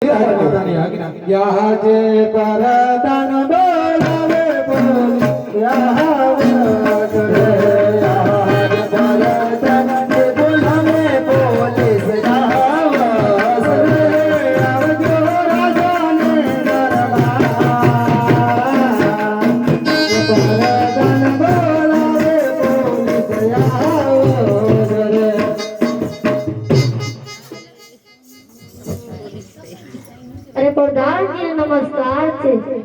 માતાની આજ્ઞા યા જે પરદાન બોલાવે બોલ યા જે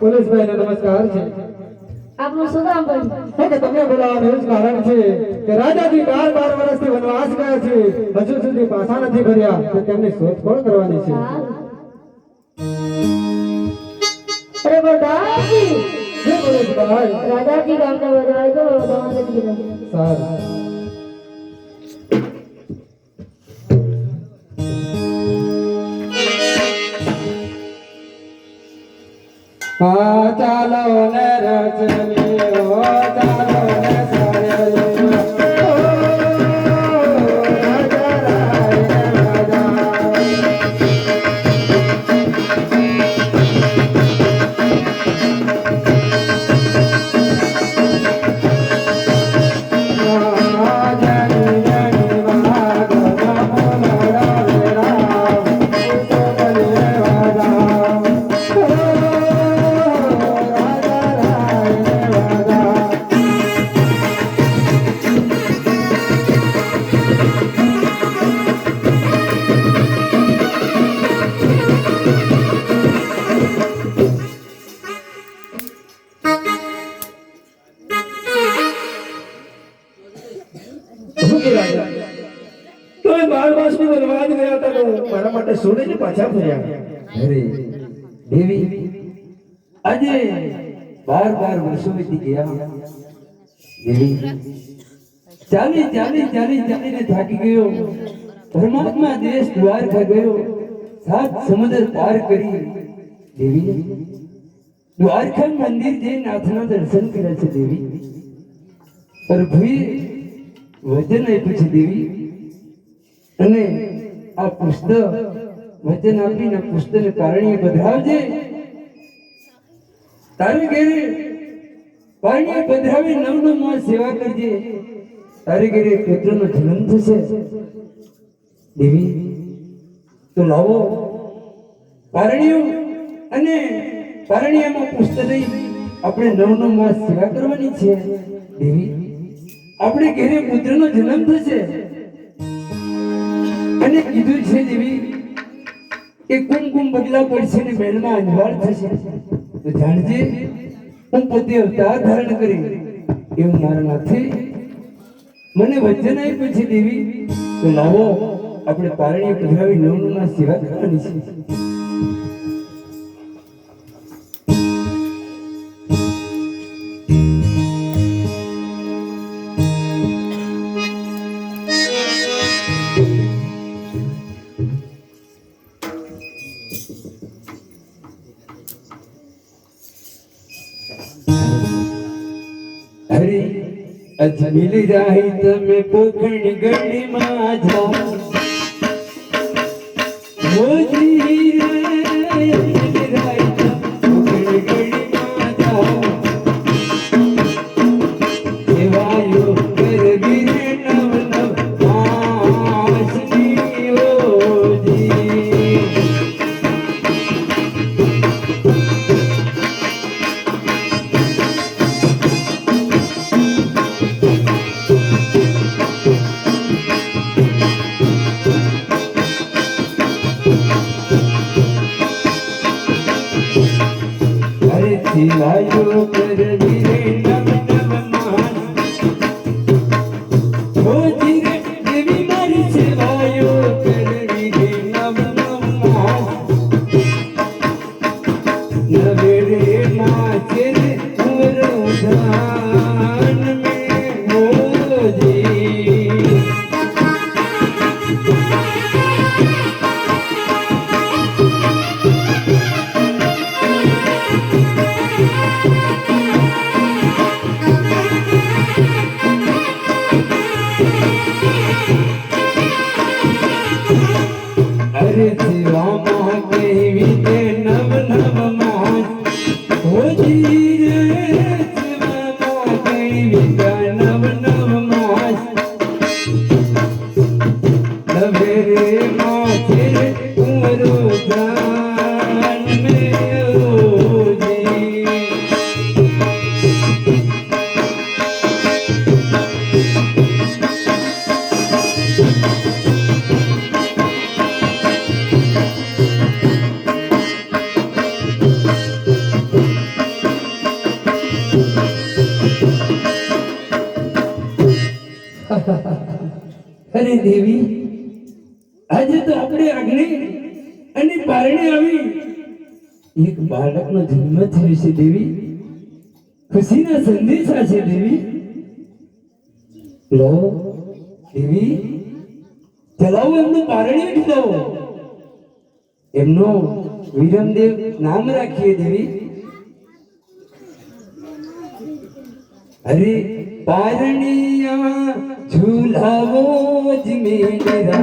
પોલીસ ભાઈને નમસ્કાર છે. આપનું શું નામ ભાઈ? કે તમને બોલાવવાનું એવું જ કારણ છે કે રાજાજી 12 વર્ષથી વનવાસ ગયા છે, હજુ સુધી પાછા નથી ફર્યા, તો તેમની શોધખોળ કરવાની છે. અરે પ્રધાનજી, જે પોલીસ ભાઈ રાજાજી ગામને વધારે તો દવા નથી કીધા. સારું. ચાલો ને રચલીઓ ચાલો ને સારેલીઓ રાજા રાય સોને પાછા ફર્યા. અરે દેવી, આજે 12 વર્ષો વીતી ગયા. દેવી, ચાલીને થાકી ગયો. પરમાત્મા દેશ દ્વારકા ગયો, 7 સમુદ્ર પાર કરી. દેવી, દ્વારકા મંદિર જઈ નાથના દર્શન કર્યા છે. દેવી, પ્રભુએ વચન આપ્યું છે. દેવી, અને આ પુસ્તક વચન આપીને પુસ્તકને કારણે પધરાવજે. તારે ઘેરે કારણે પધરાવી 9 માસ સેવા કરજે. તારે ઘેરે પુત્રનો જન્મ થશે. દેવી, તો લાવો કારણીઓ અને કારણીયામાં પુસ્તક લઈ આપણે 9 માસ સેવા કરવાની છે. દેવી, આપણે ઘેરે પુત્રનો જન્મ થશે અને કીધું છે દેવી કે કુમકુમ બદલા પડશે ને મહેલમાં અંજવાળ થશે. તો જાણજે, હું પોતે અવતાર ધારણ કરી એવું મારા નાથે મને વચન આપ્યું છે. દેવી, તો લાવો આપણે પારણીએ પધરાવી 9 માસ સેવા કરવાની છે. અજમેર રાહી તમે પોખણ ગઢમાં જાઓ. મોજી રે રાહી પોખણ ગઢમાં જાઓ. સેવાયો કરવી રે નવ માસની ઓજી. અરે દેવી, આજે તો આપણે આગળ અને બારણે આવી એક બાળકનો જન્મ થયો છે દેવી. ખુશીના સંદેશા છે દેવી. લો દેવી, ચલાવો એમનું બારણે ખીલાવો. એમનો વિરમદેવ નામ રાખીએ દેવી. અરે પારણિયા ઝૂલાવો જ મેરાય,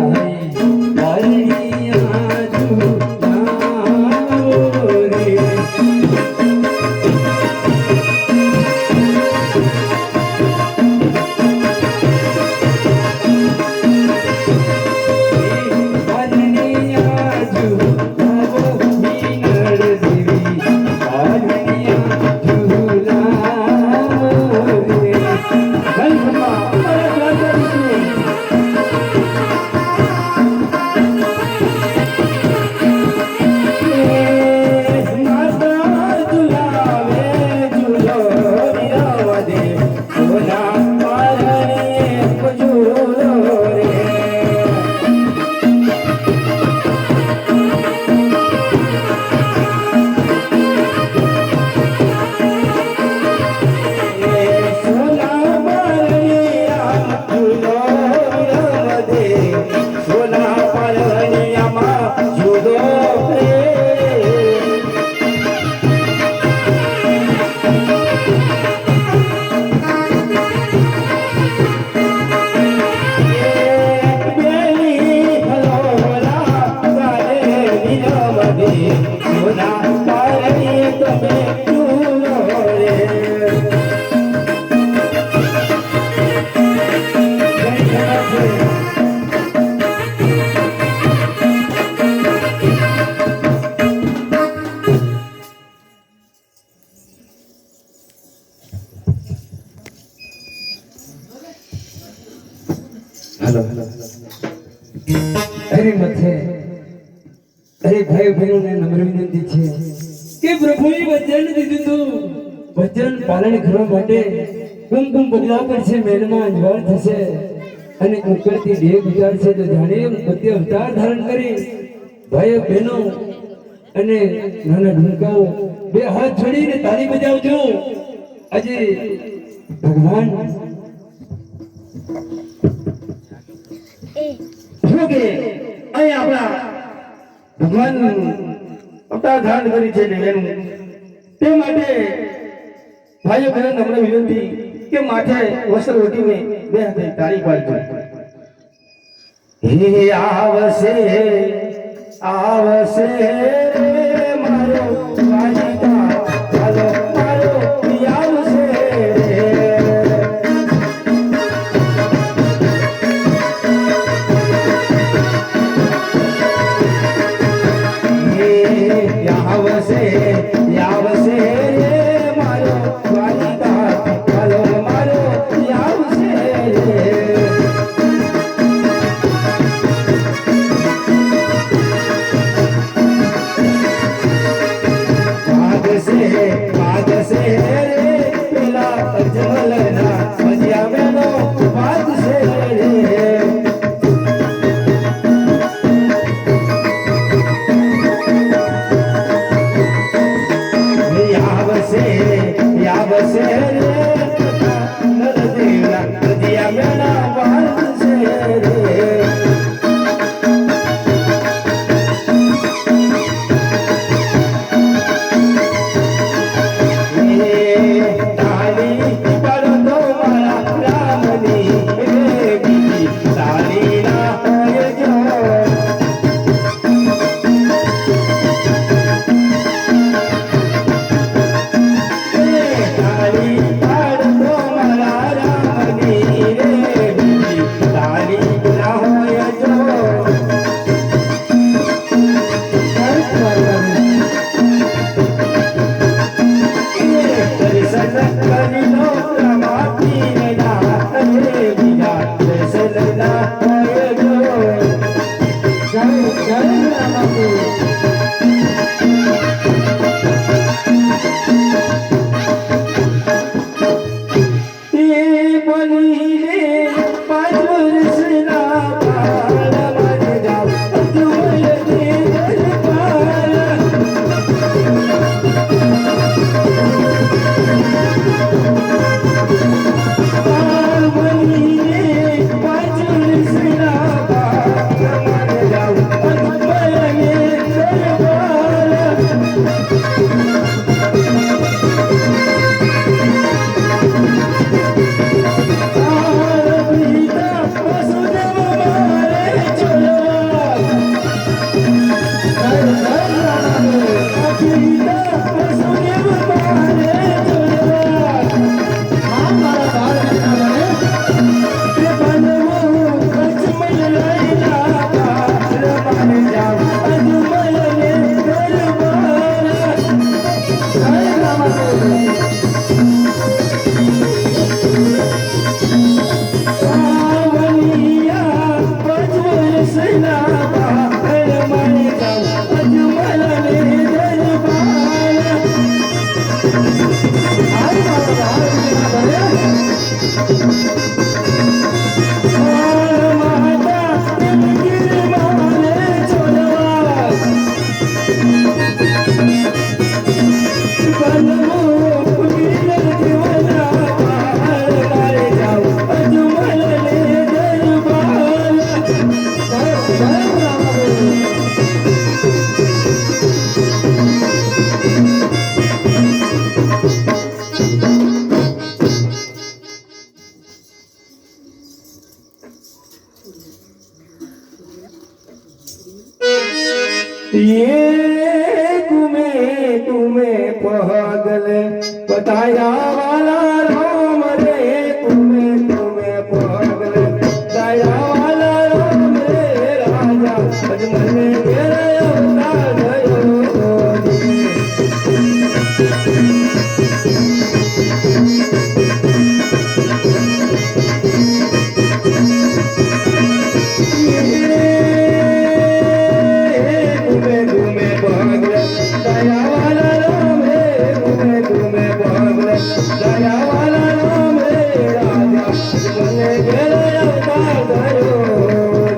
પારણિયા ઝૂલાવો રે. પારણિયા ઝૂલાવો મીનળ દેવી, પારણિયા ઝૂલાવો રે. ગંધમાં અમારા રાજા વિશે અરે મથે, અરે ભાઈ બહેનોને નમ્ર વિનંતી છે કે પ્રભુએ વચન દીધું હતું, વચન પાલન કરવા માટે કુમકુમ પગલા પડશે, મહેલમાં અંજવાળ થશે અને કુકરથી ડેગ ઉતારશે તો જાણે એમ પોતે અવતાર ધારણ કરી ભાઈઓ બહેનો અને નાના ઢુંકાઓ બે હાથ જોડીને તાળી બજાવજો. આજે ભગવાન જો કે અહીં આપણા ભગવાન અવતાર ધારણ કરી છે ને એનું તે માટે ભાઈઓ બહેનો નમ્ર વિનંતી કે માથે વસ્ત્ર ઓઢીને બે હાથે તાળી પાડજો. હે આવશે આવશે મારો વાલિકા, ચાલો મારો આવશે આવશે આવશે મારો વાલિકા, ચાલો મારો આવશે. ભાગશે રે પેલા અજમલના મજ્યા મેનો ભાગશે રે. આ મારા બાળ વિના બને જય રામાદેવ આ મારા બાળ વિના બને જય રામાદેવ ये तुम्हें पागल बताया वाला राम रे तुम्हें पागल बताया वाला राम रे राजा अजमल तेरा अवतार गयो तुम्हें पागल दया वाला राम रे तुम्हें पागल दया वाला राम रे राजा तुमने गेले अवतार धरो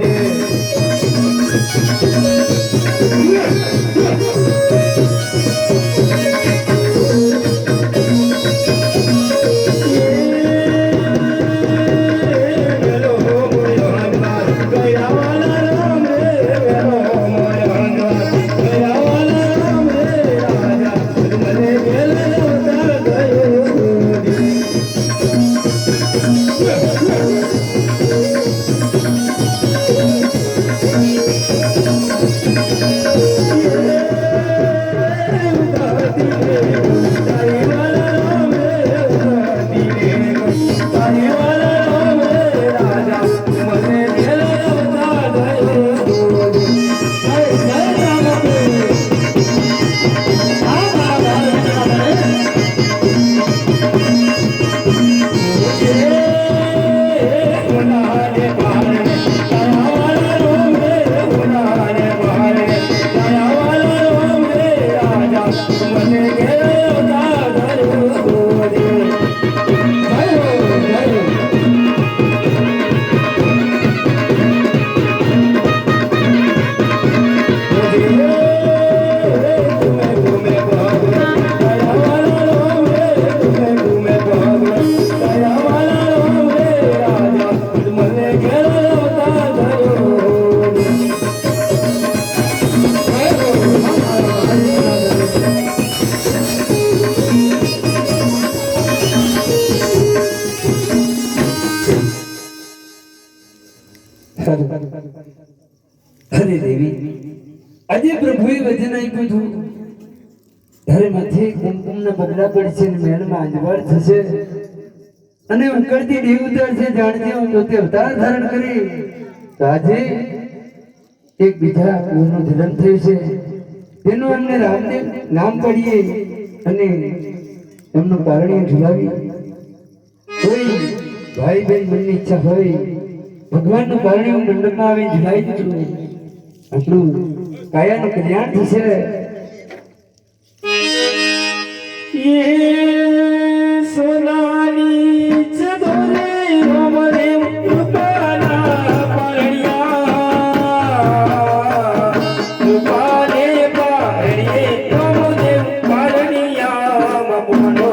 रे दया वाला राम रे दया वाला राम रे राजा तुमने गेले अवतार धरो रे અરે દેવી આજે પ્રભુએ વચન આપ્યું હતું તારે માથે કુમકુમના પગલા પડશે ને મહેલમાં અંજવાળ થશે અને ઉકળતી દેવ ઉતરશે જાણજે હું પોતે અવતાર ધારણ કરી તો આજે એક બીજા કુંવરનું જન્મ થયું છે તેનું અમને રામદેવ નામ પાડીએ અને એમનું પારણિયું ઝુલાવી કોઈ ભાઈ બહેન મનની ઈચ્છા હોય ભગવાનનું પારણિયું મંડપમાં આવી ઝુલાવી દીધું આપણું કાયાનું કલ્યાણ થશે ये सोनानी चदोरे हमरे रूपाला पारणिया रूपाले पारणिये हमरे पारणिया ममनो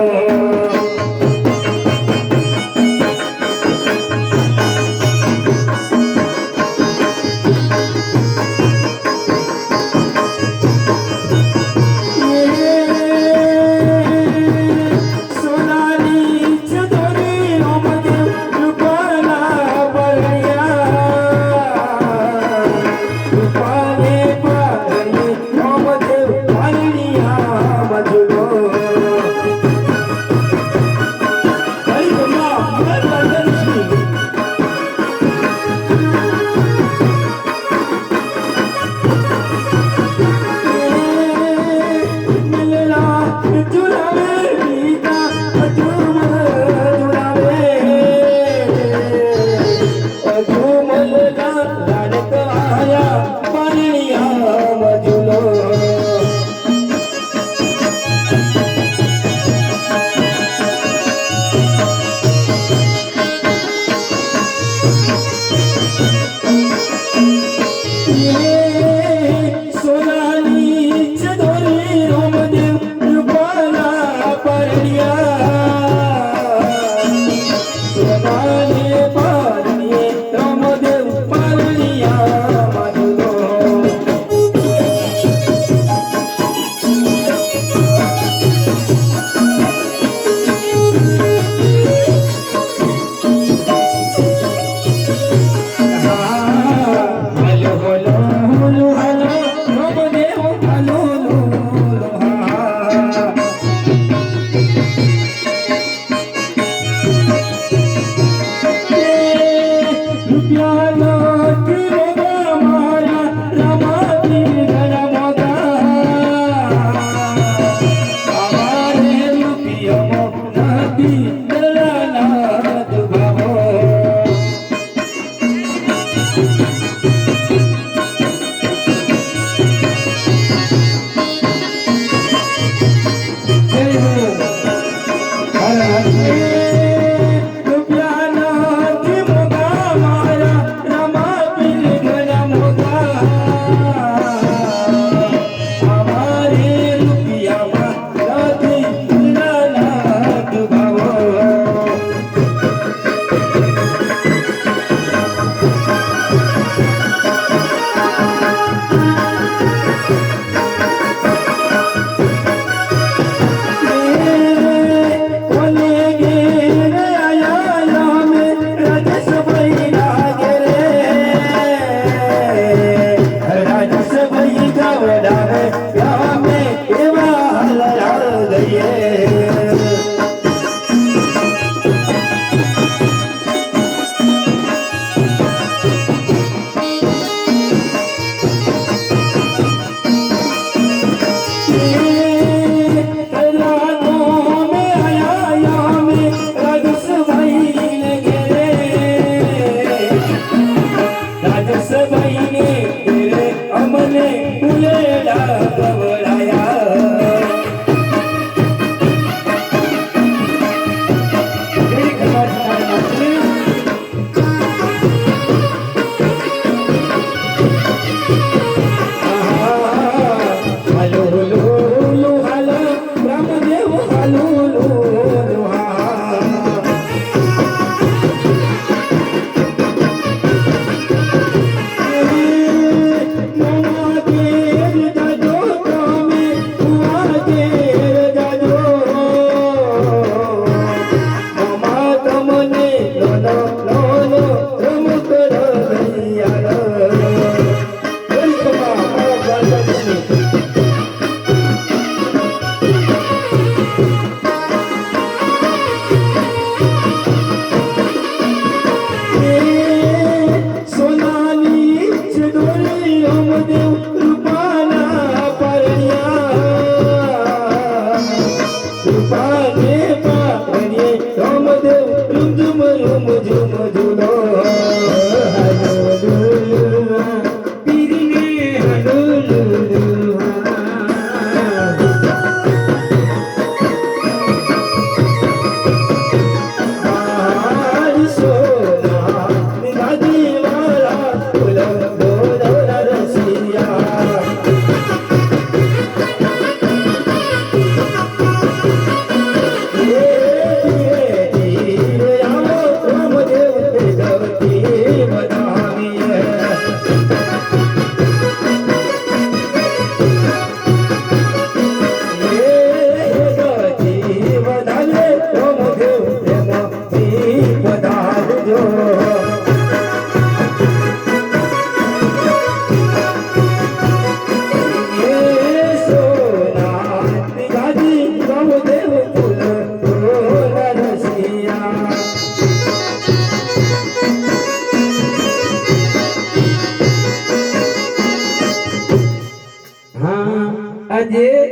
ये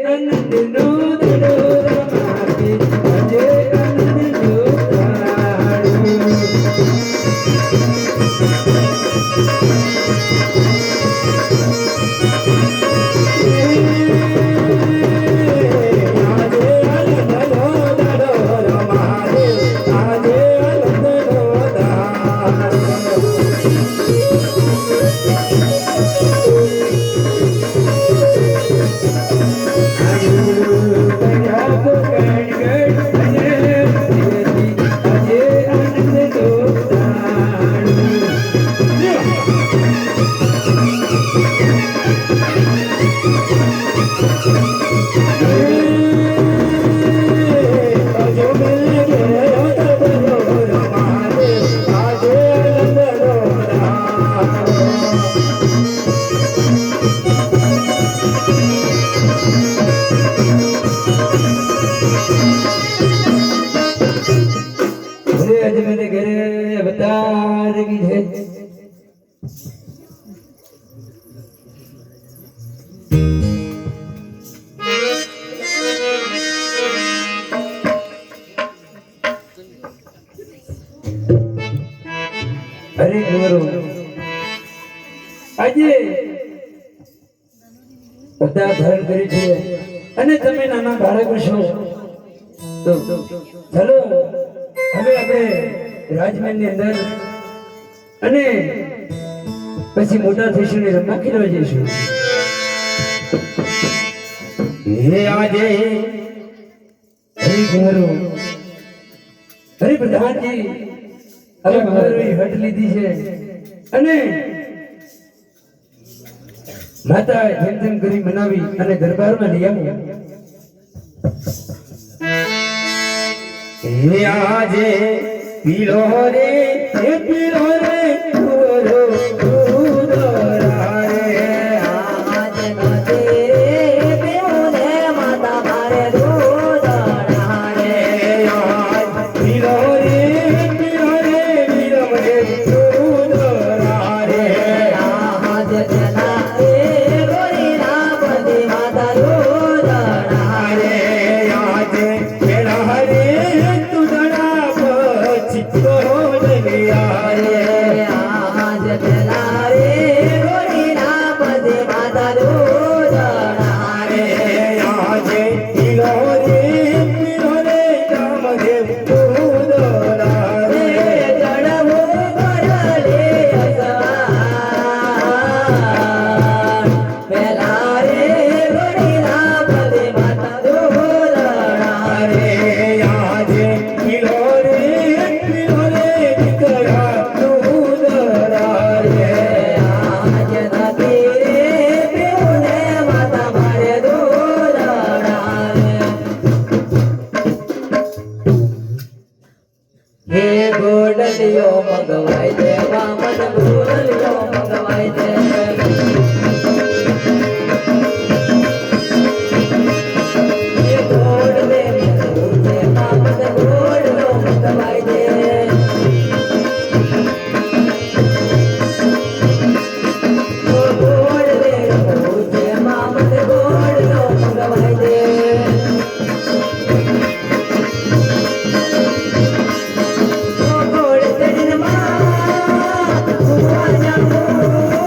આનંદનો દડો રમાડે આજે આનંદનો દાડો અરે ગુરુ આજે બધા ધર્મ કરી છે અને તમે નાના બાળકો છો તો ચલો હવે આપણે રાજમહેલની અંદર અને પછી મોટા થઈશું ને રમવા ખેલવા જઈશું હે આજે હરે ગુરુ હરે પ્રધાનજી હવે ગુરુની હટ લીધી છે અને માતા જેમ તેમ કરી મનાવી અને દરબારમાં લઈ આવી હે આજે પીલો રે ગુરુ દૂધરા રે પીલો રે વીરમ રે દૂધરા રે આજે પેલા રે તુદડા પછી તો દરિયા રે આજે પીલો રે રામ દેવ દૂધરા રે આજે પીલો રે દીકરા દૂધરા રે હે ગોડલિયો મગવાય દે વામન ગોડલિયો મગવાય દે હે ગોડ દે મુજે વામન ગોડલિયો મગવાય દે ઓ ગોડ દે મુજે વામન ગોડલિયો મગવાય દે Oh,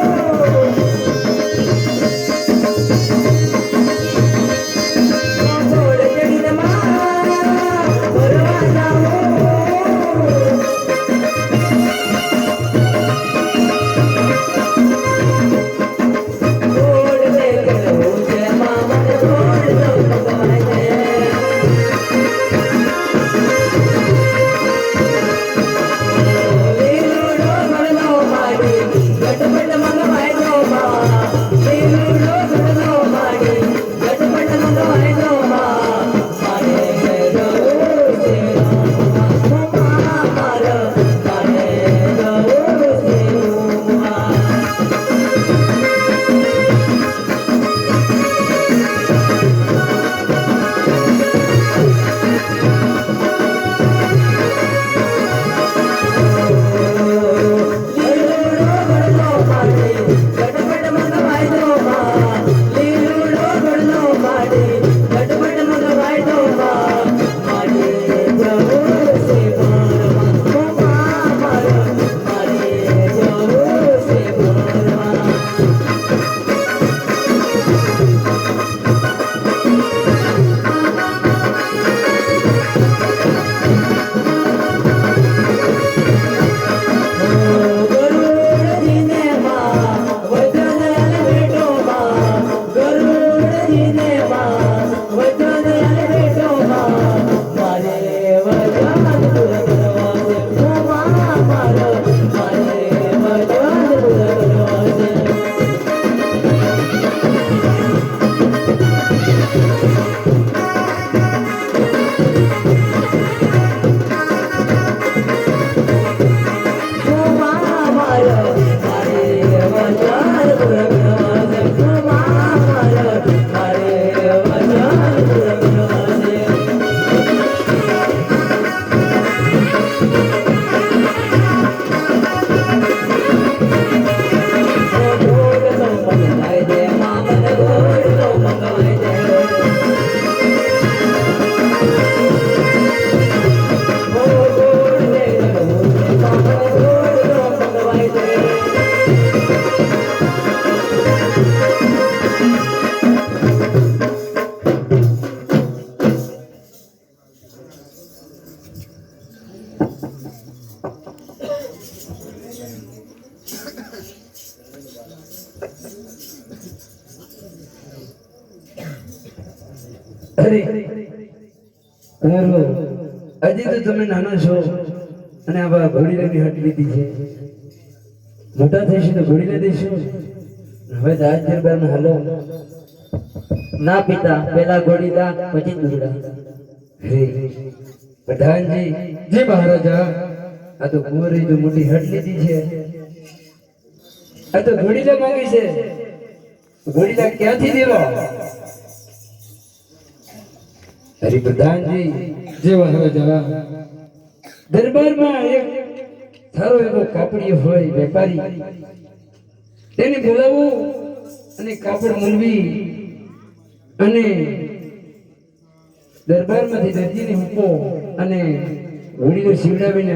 અરે કુંવરો, હજી તો તમે નાના છો અને આવા ઘોડીલાની હટ લીધી છે. મોટા થઈશું તો ઘોડીલા દઈશું. હવે તો આજ દરબારમાં હાલો. ના પિતા, પેલા ઘોડીલા પછી દુરડા. હે પ્રધાનજી, જી મહારાજા. આ તો કુંવરે તો મોટી હટ લીધી છે. આ તો ઘોડીલા માંગી છે. ઘોડીલા ક્યાંથી દેવા? હરિ પ્રધાનજી, જી મહારાજા. દરબારમાં એક સારો એવો કાપડીયો હોય વેપારી, તેને બોલાવવું અને કાપડ મૂલવી અને દરબારમાંથી દરજીને મૂકો અને ઘોડીલો સીવડાવીને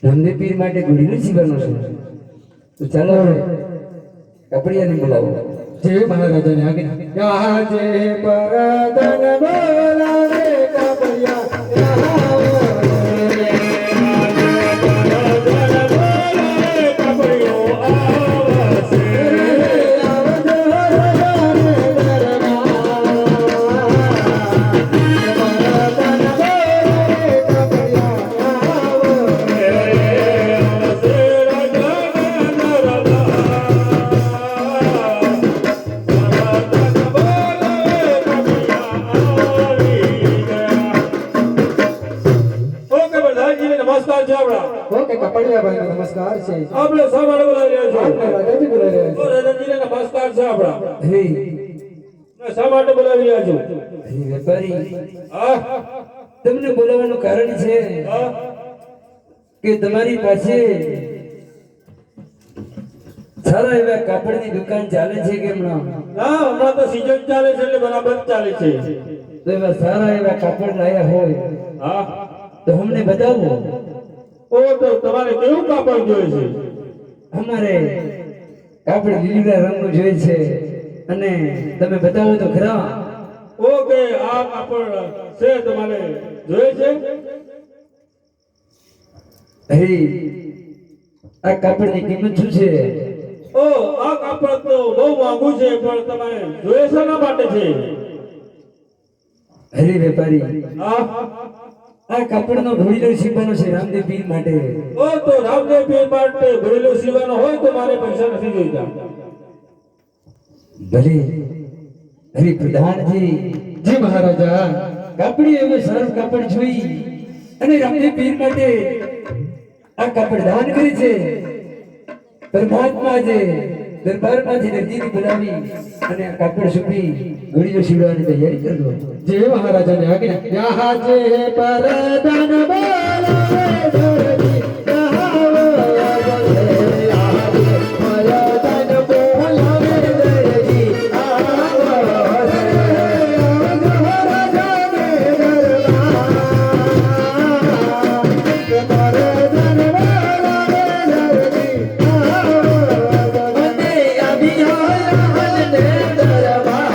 રામદેવ પીર માટે ઘોડીલો સીવવાનો છે. તો ચાલો કાપડિયાને બોલાવો. જી મહારાજાની આજ્ઞા. આજે પરદન બોલાવે કાપડિયા નમસ્કાર છે આપણા. ઓકે કપડિયા ભાઈ નમસ્કાર છે. આપણે શા માટે બોલાવી રહ્યા છો? આપણે રાજાજી બોલાવી રહ્યા ઓ રાજાજીને નમસ્કાર છે આપણા. હે શા માટે બોલાવી રહ્યા છો? હે વેપારી, હા તમને બોલાવવાનું કારણ છે હા કે તમારી પાસે સારા એવા કાપડની દુકાન ચાલે છે કે હમણાં? હા, હમણાં તો સીઝન ચાલે છે એટલે બરાબર ચાલે છે. તો એવા સારા એવા કાપડ લાયા હોય હા તો અમને બતાવો. ઓ તો તમારે કેવું કાપડ જોઈએ છે? અમારે કાપડ લીલા રંગનું જોઈએ છે અને તમે બતાવો તો ખરા. ઓકે, આ કાપડ છે તમારે જોઈએ છે? હે આ કાપડની કિંમત શું છે? ઓ આ કાપડ તો બહુ મોંઘું છે, પણ તમારે જોઈએ શેના માટે છે? હરે વેપારી, હા આ કાપડનો ઘોડીલો સીવવાનો છે રામદેવ પીર માટે. ઓ તો રામદેવ પીર માટે ઘરેલું સીવાનો હોય તો મારે પૈસા નથી જોઈતા. ભલે હરે પ્રધાનજી, જી મહારાજા. કાપડી એવું સારું કાપડ જોઈ અને રામદેવ પીર માટે આ કાપડ દાન કરી છે. પરમાત્મા જે દરબારમાંથી દરજીને બોલાવી અને આ કાપડ સૂકવી ઘોડીલો સીવવાની તૈયારી કરજો. જી મહારાજાની આજ્ઞા. આજે પરદન બોલાવે દરજી આવો આજે પરદન બોલાવે દરજી આવો મહારાજાને દરબાર પરદન બોલાવે દરજી આવો મને આવી આને દરબાર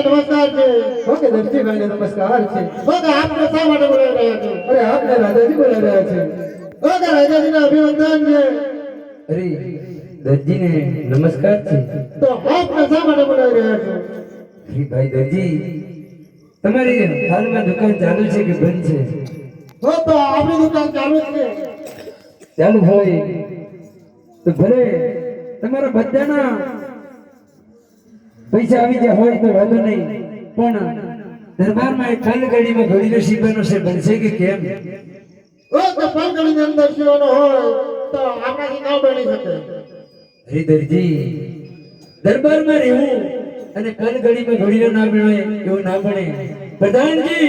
નમસ્કાર છે. ઓકે દરજીભાઈને નમસ્કાર છે. ઓકે આપને શા માટે બોલાવી રહ્યા છો? અરે આપને રાજાજી બોલાવી રહ્યા છે. ઓકે રાજાજીને અભિનંદન છે. અરે દરજીને નમસ્કાર છે. તો આપને શા માટે બોલાવી રહ્યા છો? અરે ભાઈ દરજી, તમારી હાલમાં દુકાન ચાલુ છે કે બંધ છે? તો આપણી દુકાન ચાલુ જ છે. ચાલુ હોય તો ભલે તમારા બધાના પૈસા આવી જાય હોય તો વાંધો નહીં, પણ દરબારમાં એક કાલગડીમાં ઘોડીલો સીવવાનો છે, બનશે કે કેમ? ઓકે પાલગડીની અંદર સીવાનો હોય તો આપણાથી ન બની શકે. હે દરજી, દરબારમાં રહેવું અને કાલગડીમાં ઘોડીલો ના બને એવું ના બને. પ્રધાનજી,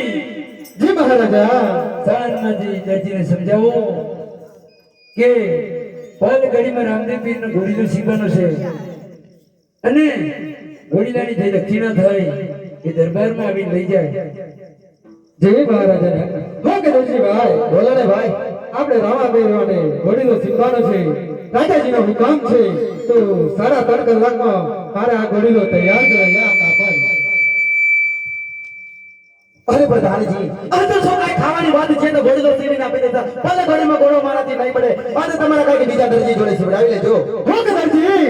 જી મહારાજા. સાંજમાંથી દરજીને સમજાવો કે પાલગડીમાં રામદેવ પીરનો ઘોડીલો સીવવાનો છે અને ઘોડીલાની જે દક્ષિણા થાય એ દરબારમાં આવીને લઈ જાય. જય મહારાજાને. ઓકે દરજીભાઈ બોલો ને ભાઈ. આપણે રામાબેનને ઘોડીનો સીવવાનો છે. રાજાજીનો હુકમ છે તો સાડા 3 કલાકમાં મારે આ ઘોડીલો તૈયાર કરી આપવા પડે. અરે પ્રધાનજી, આ તો શું કાંઈ ખાવાની વાત છે તો ઘોડીલો સીધા ભલે ઘડીમાં ઘોડો મારાથી નહીં પડે અને તમારા કાંઈક બીજા દરજી જોડે સીવડાવી લેજો હો કે દરજી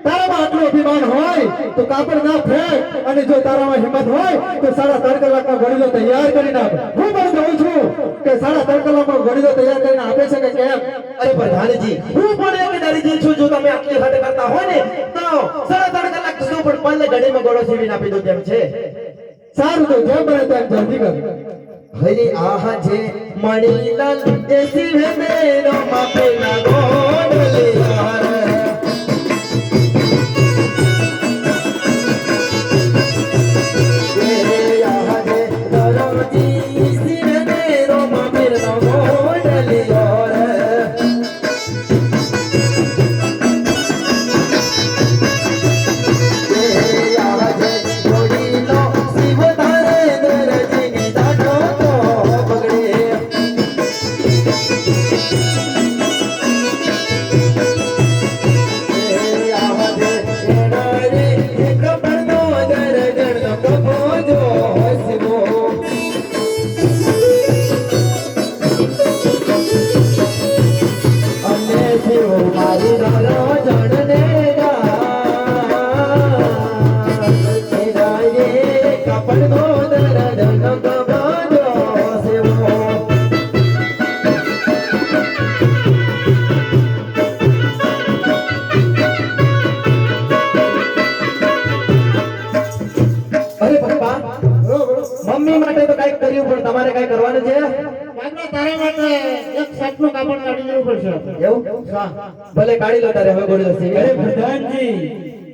તારામાં આટલું અભિમાન હોય તો કાપડ ના ફેંક અને જો તારામાં હિંમત હોય તો 3.5 કલાકમાં ઘડીલો તૈયાર કરી નાખ હું પણ કહું છું કે 3.5 કલાકમાં ઘડીલો તૈયાર કરીને આપે છે કે કેમ અરે પ્રધાનજી હું પણ એક દરજી છું જો તમે આટલી હદ કરતા હોય ને તો 3.5 કલાક શું પણ ભલે ઘડીમાં ઘોડો સીવીને આપી દો કેમ છે સારું તો જેમ બને તેમ જલ્દી કર હરી આહ જે મણીલાલ એસી હે મેરો માપેલા ગોડલે યાર મમ્મી માટે તો કઈક કર્યું પણ તમારે કઈ કરવાનું છે તારા માટે એક સાતનું કાપડ કાઢી લેવું પડશે એવું ભલે કાઢી લો તારે હવે ગોળી દસી અરે પ્રધાનજી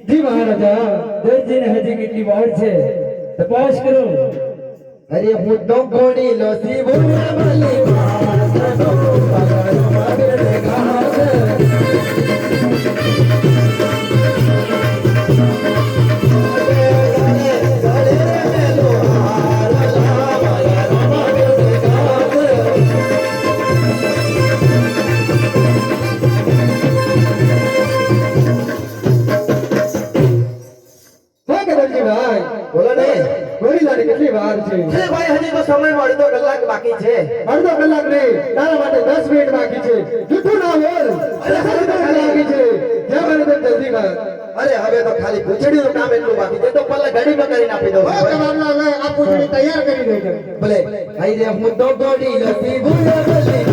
જી મહારાજા દરજીને હજી કેટલી વાર છે તપાસ કરો અરે હું તો ગોળી લો સી બોલા ભલે માણસ તો પગડ મગડ ઘાસ બોલો ને ગોળી લાની કેટલી વાર છે ભાઈ હજી તો સમય અડધો કલાક બાકી છે અડધો કલાક નહીં તારા માટે 10 મિનિટ બાકી છે જૂઠું ના બોલ અરે બાકી છે જ્યાં મને તેમ જલ્દી કર અરે હવે તો ખાલી પૂછડીનું કામ એટલું બાકી છે તો પલ્લે ઘડીમાં કરીને આપી દઉં આ પૂછડી તૈયાર કરી દેજો ભલે આઈ રે હું તો ગોળી લસી ભૂલા ભલે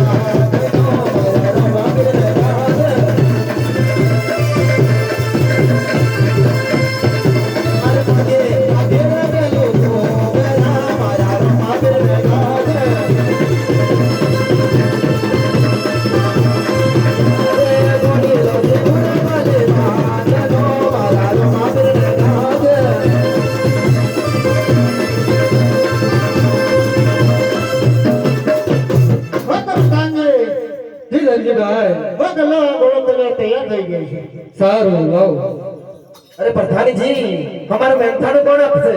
તૈયાર થઈ ગઈ છે સારું લાવ અરે પ્રધાનજી અમારું મહેનતાણું કોણ આપશે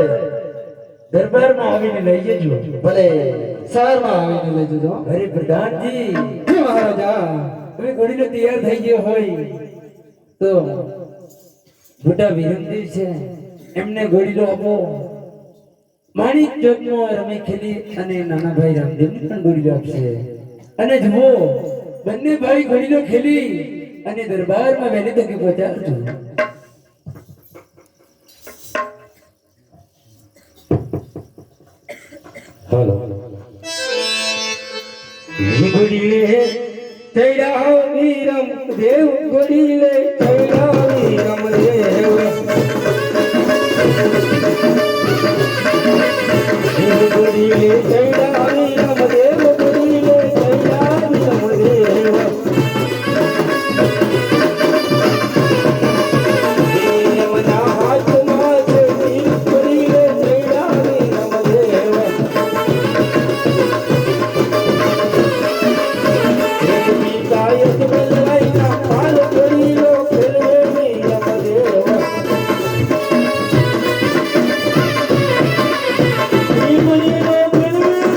દરબારમાં આવીને લઈ જજો ભલે શહેરમાં આવીને લઈ જજો અરે પ્રધાનજી જી મહારાજા હવે ઘડીનો તૈયાર થઈ ગયો હોય તો મોટા વિરમદેવ છે એમને ઘડીલો આપો માણિક ચોકમાં રમી ખેલી અને નાના ભાઈ રામદેવને પણ ઘડીલો આપશે અને જુઓ બંને ભાઈ ઘડીલો ખેલી અને દરબારમાં વહેલી તકે પહોંચાડજો હાલો ઘડીલે તૈરા વીરમ દેવ ઘડીલે તૈરા વીરમ દેવ ઘડીલે તૈરા વીરમ દેવ ઘડીલે તૈરા વીરમ દેવ દેવના હાથમાં છે વીર ઘડીલે તૈરા વીરમ દેવ ગાયક બલવાઈના પાલ ઘડીલો ખેલવે વીરમ દેવ ભીમડીનો ખેલવે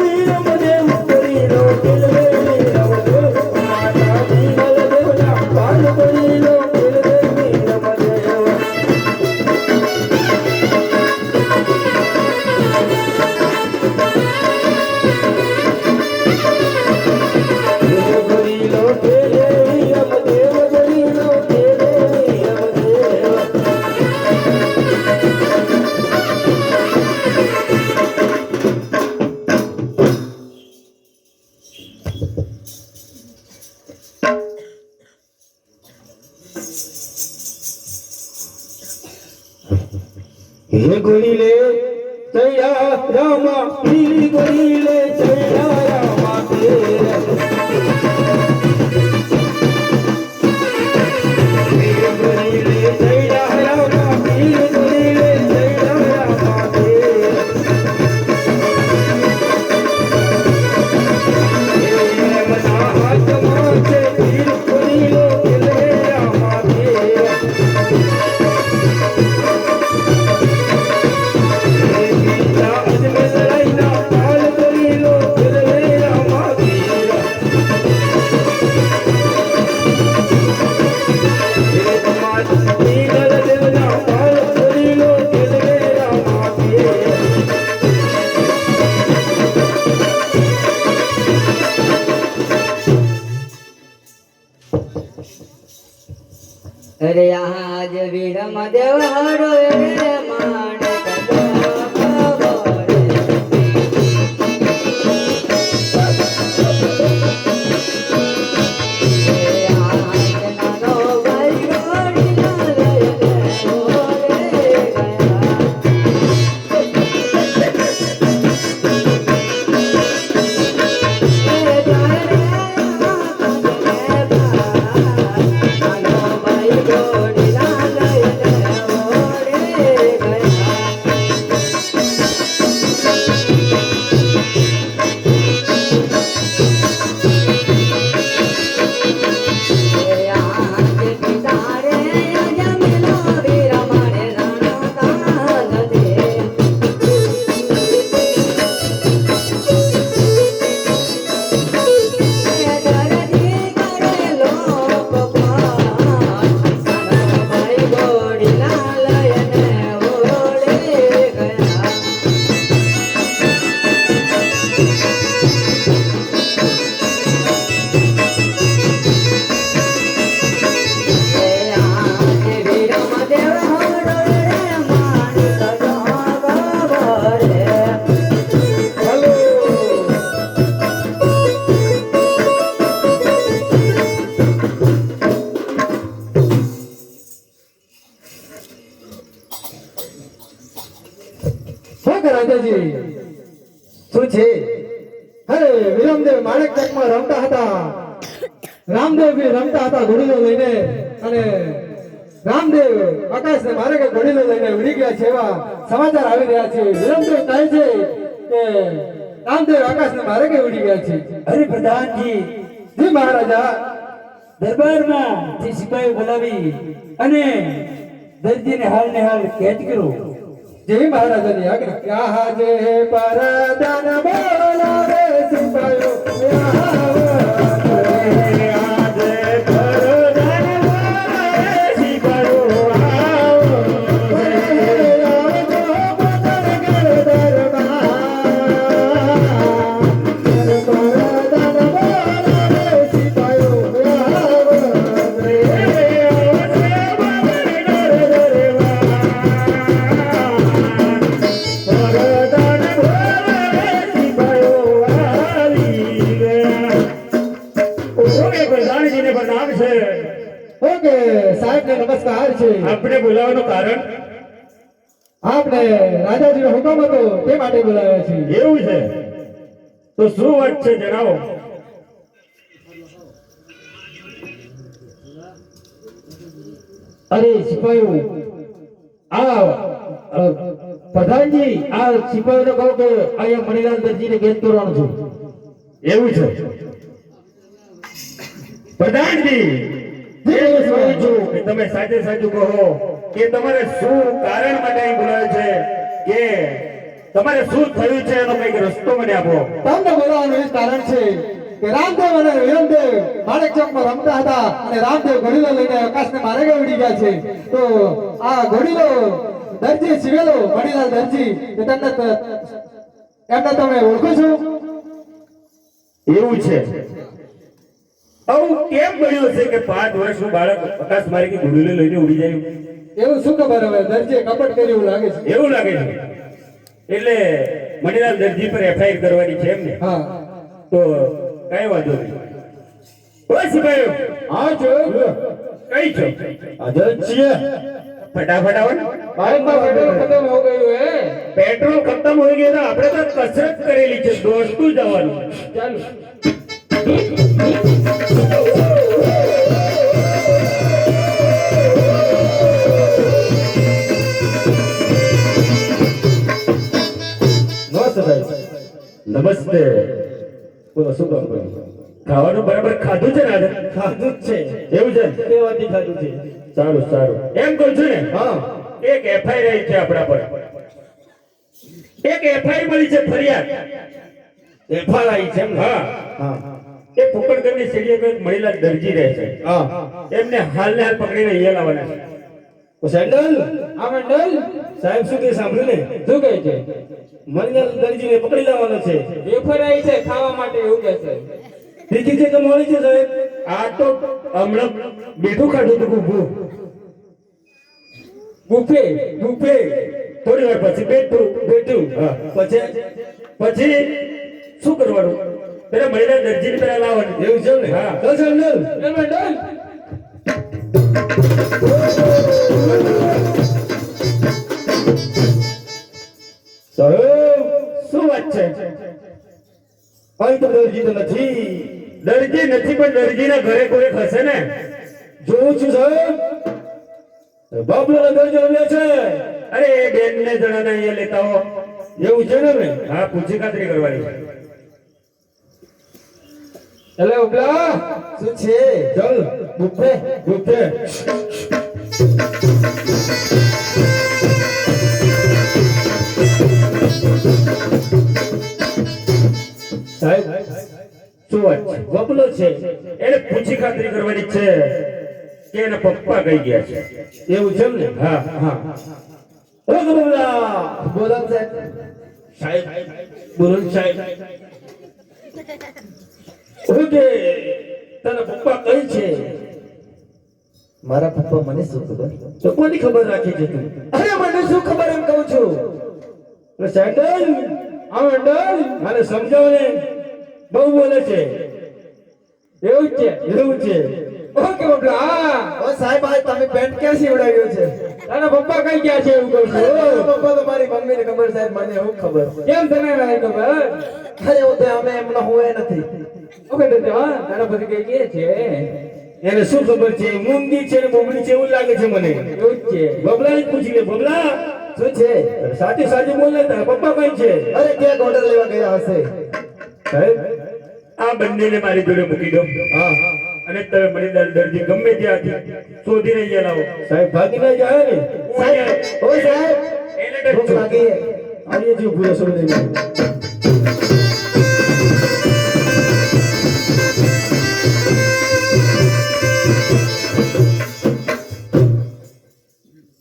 હે ગોરીલે ચૈયા રામા પીર ગોરીલે ચૈયા રામા પીર ગોરીલે ચૈયા રામા પીર ગોરીલે ચૈયા રામા પીર મના હાથમાં છે પીર ગોરીલે ચૈયા રામા પીર અરે આજ વિરમ દેવ હરો રે માણક રાજાજી શું છે અરે વિરમદેવ માણેક ચોકમાં રમતા હતા રામદેવ બી રમતા હતા ઘોડીલો લઈને અને રામદેવ આકાશને મારે કે ઘોડીલો લઈને ઉડી ગયા છે એવા સમાચાર આવી રહ્યા છે વિરમદેવ કહે છે કે રામદેવ આકાશને મારે કે ઉડી ગયા છે અરે પ્રધાનજી, જી મહારાજા દરબારમાં જે સિપાહી બોલાવી અને દરજીને હાલ ને હાલ કેદ કરો. જય મહારાજાની આજ્ઞા ક્યાં હાજે પરદાન બોલાવે સિપાહીઓ ઓકે સાહેબ ને નમસ્કાર છે. આપણે બોલાવવાનું કારણ આપને રાજાજીનો હુકમ હતો તે માટે બોલાવ્યા છે. એવું છે, તો શું વાત છે જણાવો. અરે સિપાહીઓ પ્રધાનજી આ સિપાહીઓને કહો કે અહીંયા મણિલાલ દરજીને કેદ કરવાનું છે. એવું છે પ્રધાનજી, જે હું સમજુ છું કે તમે સાચે સાચું કહો કે તમારે શું કારણ માટે અહીં બોલાવ્યું છે, કે તમારે શું થયું છે એનો કઈક રસ્તો મને આપો. તમને બોલાવવાનું એ જ કારણ છે કે રામદેવ અને વિરમદેવ માણેક ચોકમાં રમતા હતા અને રામદેવ ઘોડીલો લઈને આકાશને મારે ગઈ ઉડી ગયા છે. તો આ ઘોડીલો દરજી શિવેલો મણિલાલ દરજી એમને તમે ઓળખો છો? એવું છે, આવું કેમ બન્યું છે કે 5 વર્ષનું બાળક આકાશ મારી કે ગુરુલે લઈને ઉડી જાય? એવું શું ખબર હવે દરજીએ કપટ કર્યું એવું લાગે છે. એવું લાગે છે, એટલે મણિલાલ દરજી પર એફઆઈઆર કરવાની છે એમ ને? હા તો કઈ વાંધો નહીં. ઓ સિપાહીઓ, હા જો કઈ છો? હાજર છીએ ફટાફટ આવો ને. બાઇકમાં પેટ્રોલ ખતમ હો ગયું હે પેટ્રોલ ખતમ હોય ગયું તો આપણે તો કસરત કરેલી છે, દોડતું જવાનું. ચાલો નમસ્તે ભાઈ નમસ્તે. બોલો શું કામ કર્યું ખાવાનું બરાબર ખાધું છે ને આજે? ખાધું જ છે એવું છે? બે વાટી ખાધું છે સારું સારું. એમ કહું છું ને, હા એક એફઆઈઆર આવી છે આપણા પર. એક એફઆઈઆર મળી છે, ફરિયાદ. એફઆર આવી છે એમ ને? હા, હા એ પોકણગઢની શેરીએ કોઈ એક મહિલા દરજી રહે છે. હા એમને હાલને હાલ પકડીને અહીંયા લાવવાના છે. ઓ સેન્ડલ આ મંડલ સાહેબ શું કે સાંભળ્યું ને શું કહે છે મણિલાલ દરજીને પકડી લાવવાનો છે વેફર આવી છે ખાવા માટે એવું કહે છે ઠીક છે કે મળી છે સાહેબ આ તો હમણાં મીઠું ખાધું હતું ઊભું. બુફે બુફે થોડી વાર પછી બેઠું. હા. પછી શું કરવાનું? પેલા મહિલા દરજીને પેલા લાવવાની. એવું છે ને હા. ચલ સેન્ડલ એ મંડલ સાહેબ શું વાત છે? અહીં તો દરજી તો નથી દરજી નથી, પણ દરજીના ઘરે કોઈ હશે ને. જોઉં છું સાહેબ બાપલાના દરજી આવ્યા છે અરે એ બેન ને જણાને અહીંયા લેતા હો. એવું છે ને મેં હા, પૂછી ખાતરી કરવાની. એટલે ઉપલા શું છે ચલ બુફે બુફે સાહેબ શું વાત છે? ગોપલો છે એને પૂછી ખાતરી કરવાની છે કે એના પપ્પા કઈ ગયા છે. એવું છે એમ ને હા. હા ઓ ગોપલા બોલો સાહેબ બોલો સાહેબ ઓકે તારા પપ્પા કઈ છે મારા પપ્પા મને શું ખબર? તો કોની ખબર રાખી છે તું અરે મને શું ખબર એમ કહું છું સેન્ડલ આ મંડલ મને સમજાવો ને બહુ બોલે છે એવું છે ઓકે બાપલા ઓ સાહેબ આ તમે પેન્ટ ક્યાં સીવડાવ્યો છે? તારા પપ્પા કઈ ગયા છે એવું કહું છું પપ્પા તો મારી મમ્મીને ખબર સાહેબ, મને શું ખબર? કેમ તને નહીં ખબર અરે હું તો અમે એમનો હું એ નથી. ઓકે તો તારા પછી કઈ કે છે એને શું ખબર છે મૂંગી છે ને બોબડી છે એવું લાગે છે મને એવું જ છે બબલા ને પૂછી લે બબલા શું છે? સાચી સાચી બોલ ને તારા પપ્પા કઈ છે અરે ક્યાંક ઓર્ડર લેવા ગયા હશે. સાહેબ આ બંનેને મારી જોડે મૂકી દો હા અને તમે મહિલા દરજી ગમે ત્યાંથી શોધીને અહીંયા લાવો. સાહેબ ભાગી ના જાય ને સાહેબ ઓ સાહેબ એને ભૂખ ડરજો. લાગી છે. આવીએ છીએ પૂરો સમય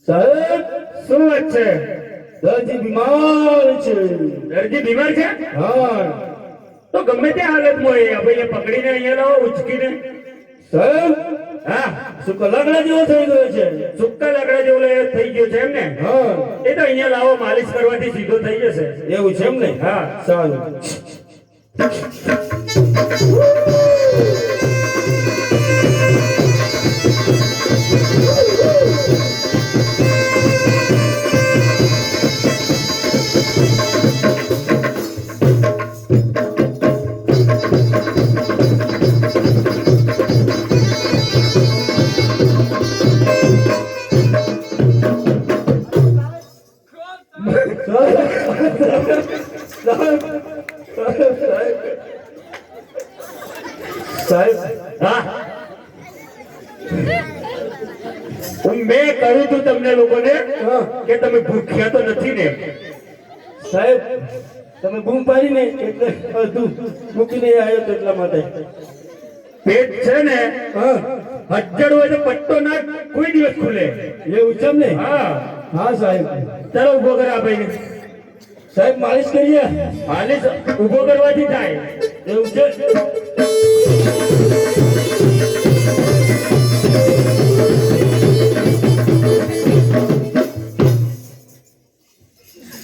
સાહેબ શું વાત છે? દરજી બીમાર છે દરજી બીમાર છે? હા તો ગમે તે હાલતમાં હોય આપણે પકડીને અહીંયા લાવો, ઉચકીને. સાહેબ હા, શું કલાકડા જેવો થઈ ગયો છે સુક્કા લાકડા જેવો થઈ ગયો છે એમ ને? હા એ તો અહીંયા લાવો, માલિશ કરવાથી સીધો થઈ જશે. એવું છે એમ ને હા. સારું સાહેબ હા, મેં કહ્યું તું તમને લોકોને કે તમે ભૂખ્યા તો નથી ને. સાહેબ તમે બૂમ પાડીને એટલે અડધું મૂકીને આવ્યો તો એટલા માટે પેટ છે ને હા હજ્જડ હોય તો પટ્ટો ના કોઈ દિવસ ખુલે. એવું છે એમ ને હા, હા સાહેબ ચાલો ઉભો કર આ ભાઈને. સાહેબ માલિશ કરીએ માલિશ ઉભો કરવાથી થાય. એવું છે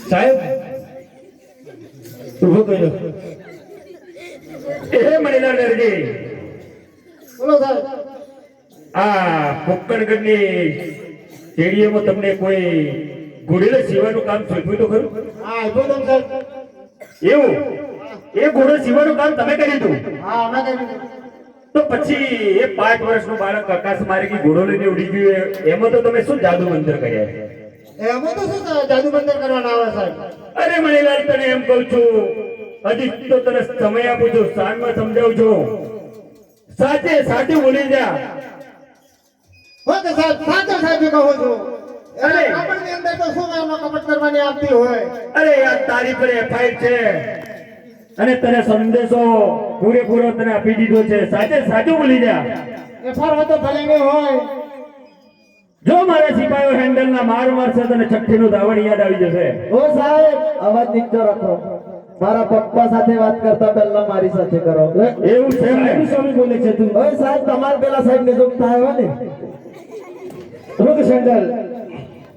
સાહેબ ઉભો કર્યો એ મહિલા કરજે. બોલો સાહેબ. આ પોકરણગઢની શેરીઓમાં તમને કોઈ ઘોડીને સીવાનું કામ સોંપ્યું તો ખરું? હા આપ્યો તમે સાહેબ. એવું એ ઘોડો સીવાનું કામ તમે કર્યું હતું? હા અમે કર્યું. તો પછી એ 5 વર્ષનું બાળક આકાશ માર્ગી ઘોડો લઈને ઉડી ગયું એમાં તો તમે શું જાદુ મંતર કર્યા છે? એમાં તો શું જાદુ બંદર કરવાના આવે સાહેબ? અરે મણીલાલ તને એમ કહું છું હજી તો તને સમય આપું છું સાંજમાં સમજાવું છું સાચે સાચું બોલી જા. હો કે સાહેબ સાચો સાહેબ કહો છો. અરે. આપણની અંદર તો શું એમાં કપટ કરવાની આવતી હોય. અરે યાર તારી પર એફઆઈઆર છે અને તને સંદેશો પૂરેપૂરો તને આપી દીધો છે સાચે સાચું બોલી જા. એફઆર હોય તો ભલે નહીં હોય. જો મારા સિપાહીઓ હેન્ડલના માર મારશે તને છઠ્ઠીનું ધાવણ યાદ આવી જશે. ઓ સાહેબ અવાજ નીચો રાખો. મારા પપ્પા સાથે વાત કરતા પહેલા મારી સાથે કરો. એવું છે ને? સ્વામી બોલે છે તું. ઓય સાહેબ તમારે પેલા સાહેબ ને જોક થાય ને રોક સેન્ડલ.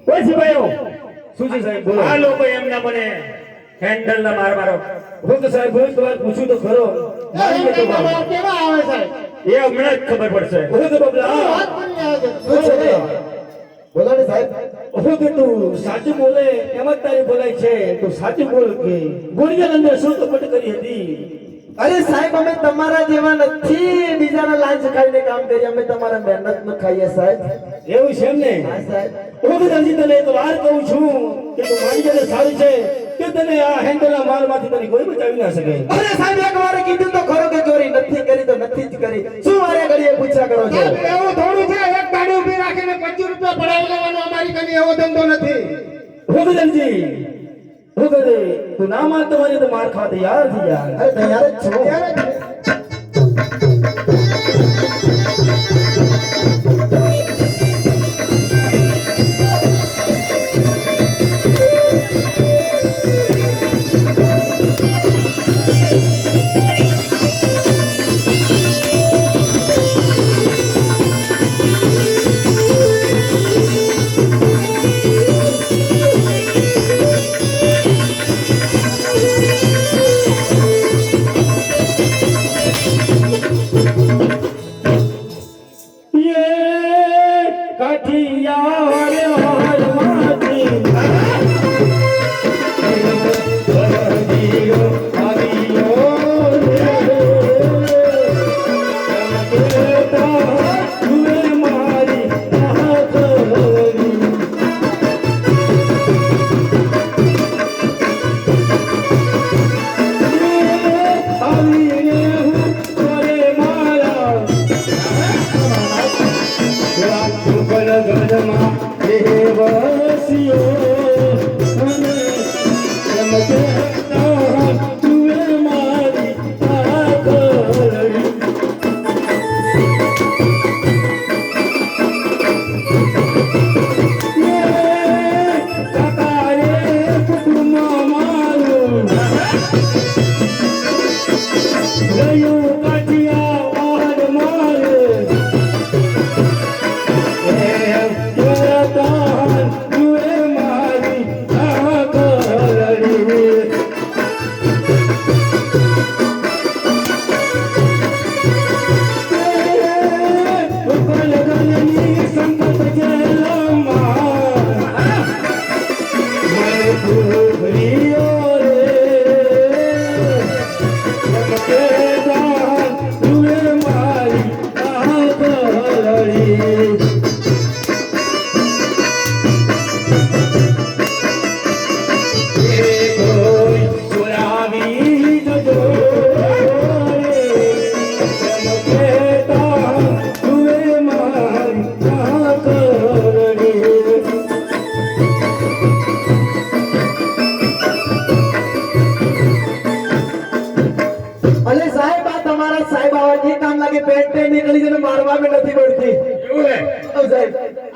ઓય સિપાહીઓ શું છે સાહેબ બોલો. આ લોકો એમ ના બને હેન્ડલના માર મારો. રોક સાહેબ બોલ તો પૂછું તો ખરો. એ કેવા આવે સાહેબ? એ હમણાં જ ખબર પડશે. રોક બબલા વાત કરી આવે છે. શું છે બોલો ને સાહેબ. હું કે તું સાચું બોલે એમ જ તારી બોલાય છે. તું સાચું બોલ કે ગોળીયા અંદર શું કપટ કરી હતી? અરે સાહેબ અમે તમારા જેવા નથી બીજાના લાંચ ખાઈને કામ કરીએ અમે તમારા મહેનત ન ખાઈએ સાહેબ. એવું છે એમ ને? હા સાહેબ. હું બધાજી તને એક વાર કહું છું કે તું મારી જોડે સારી છે કે તને આ હેન્ડલના મારમાંથી તને કોઈ બચાવી ના શકે. અરે સાહેબ એક વાર કીધું તો ખરો કે ચોરી નથી કરી તો નથી જ કરી. શું વારે ઘડીએ પૂછ્યા કરો છો? સાહેબ એવું થોડું છે એક ગાડી ઊભી રાખીને 25 રૂપિયા પડાવી લેવાનો અમારી કને એવો ધંધો નથી. હું બધાજી હું કહે તું ના માનતો હોય તો માર ખાવા તૈયાર થઈ જા. અરે તૈયાર જ છો. ત્યારે જ.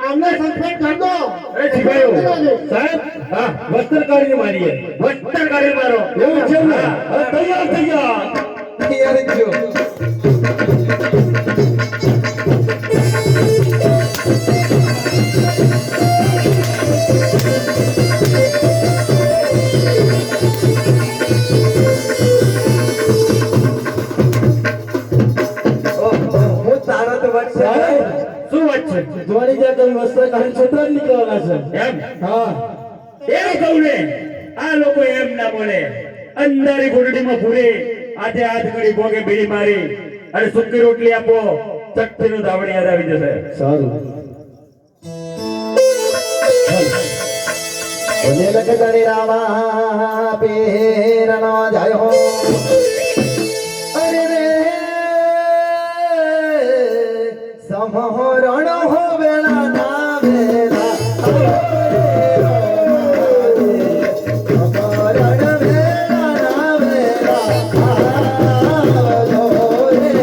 આમને સસ્પેન્ડ કર દો. એ સિપાહીઓ સાહેબ હા વસ્ત્ર કાઢીને મારીએ. વસ્ત્ર કાઢીને મારો. એવું છે ને? હા, તૈયાર થઈ ગયા. તૈયાર જ છો. વસ્તુ કાઢી છોકરા નીકળવાના છે એમ હા એમ કહું ને આ લોકો એમ ના બોલે અંધારી ઘોટડીમાં પૂરી આજે હાથ ઘડી ભોગે બીડી મારી અને સુકી રોટલી આપો ચટણીનું ધાવણ યાદ આવી જશે સારું બોલે લખતરી રામા પેરનો જાય હો અરે રે સમહરણ હો વેળા ના વેળા સમહરણ વેળા ના વેળા આવજો રે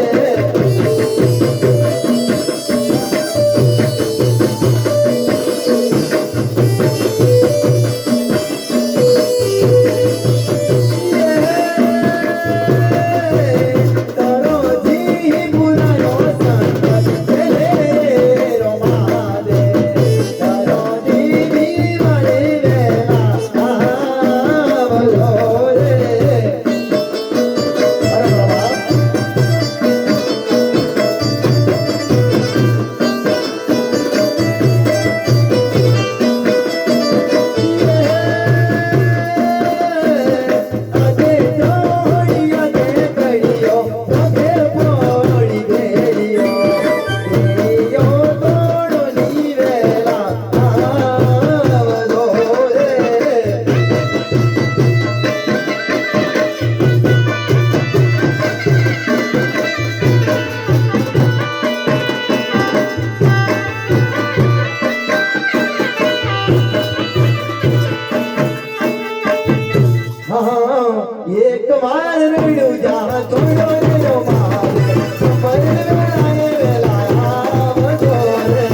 એક વાર રડ્યું જા થોડો રે મારે સમર વેળાએ વેલા આવજો રે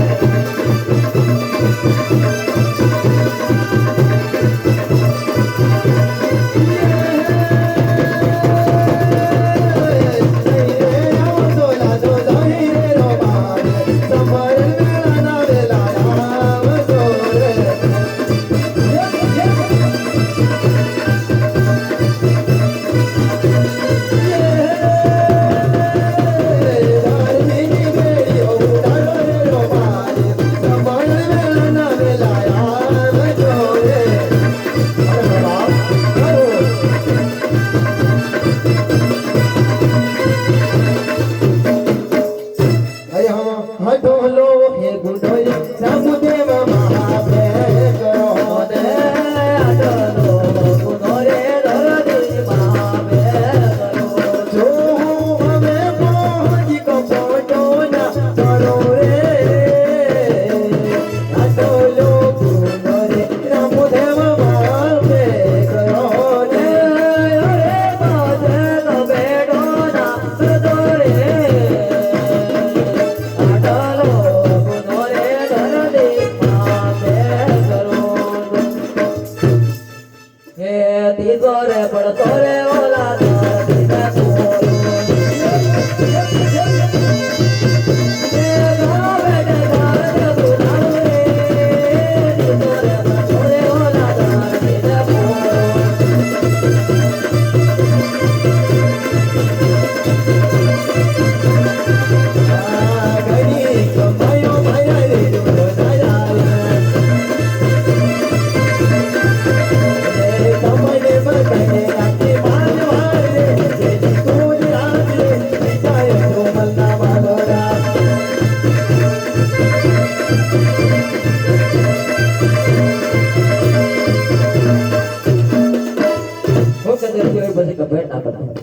આવજો લાજો જાય રે મારે સમર વેળાના વેલા આવજો રે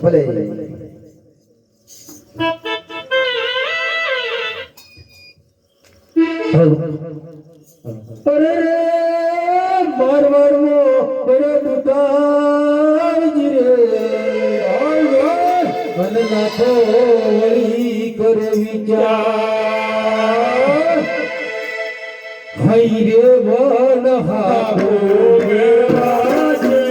ભલે અરે રે મારવાડવો બરે દુકાનજી રે મન નાખો વળી કરે વિચાર હઈ રે વન હારો બેરા છે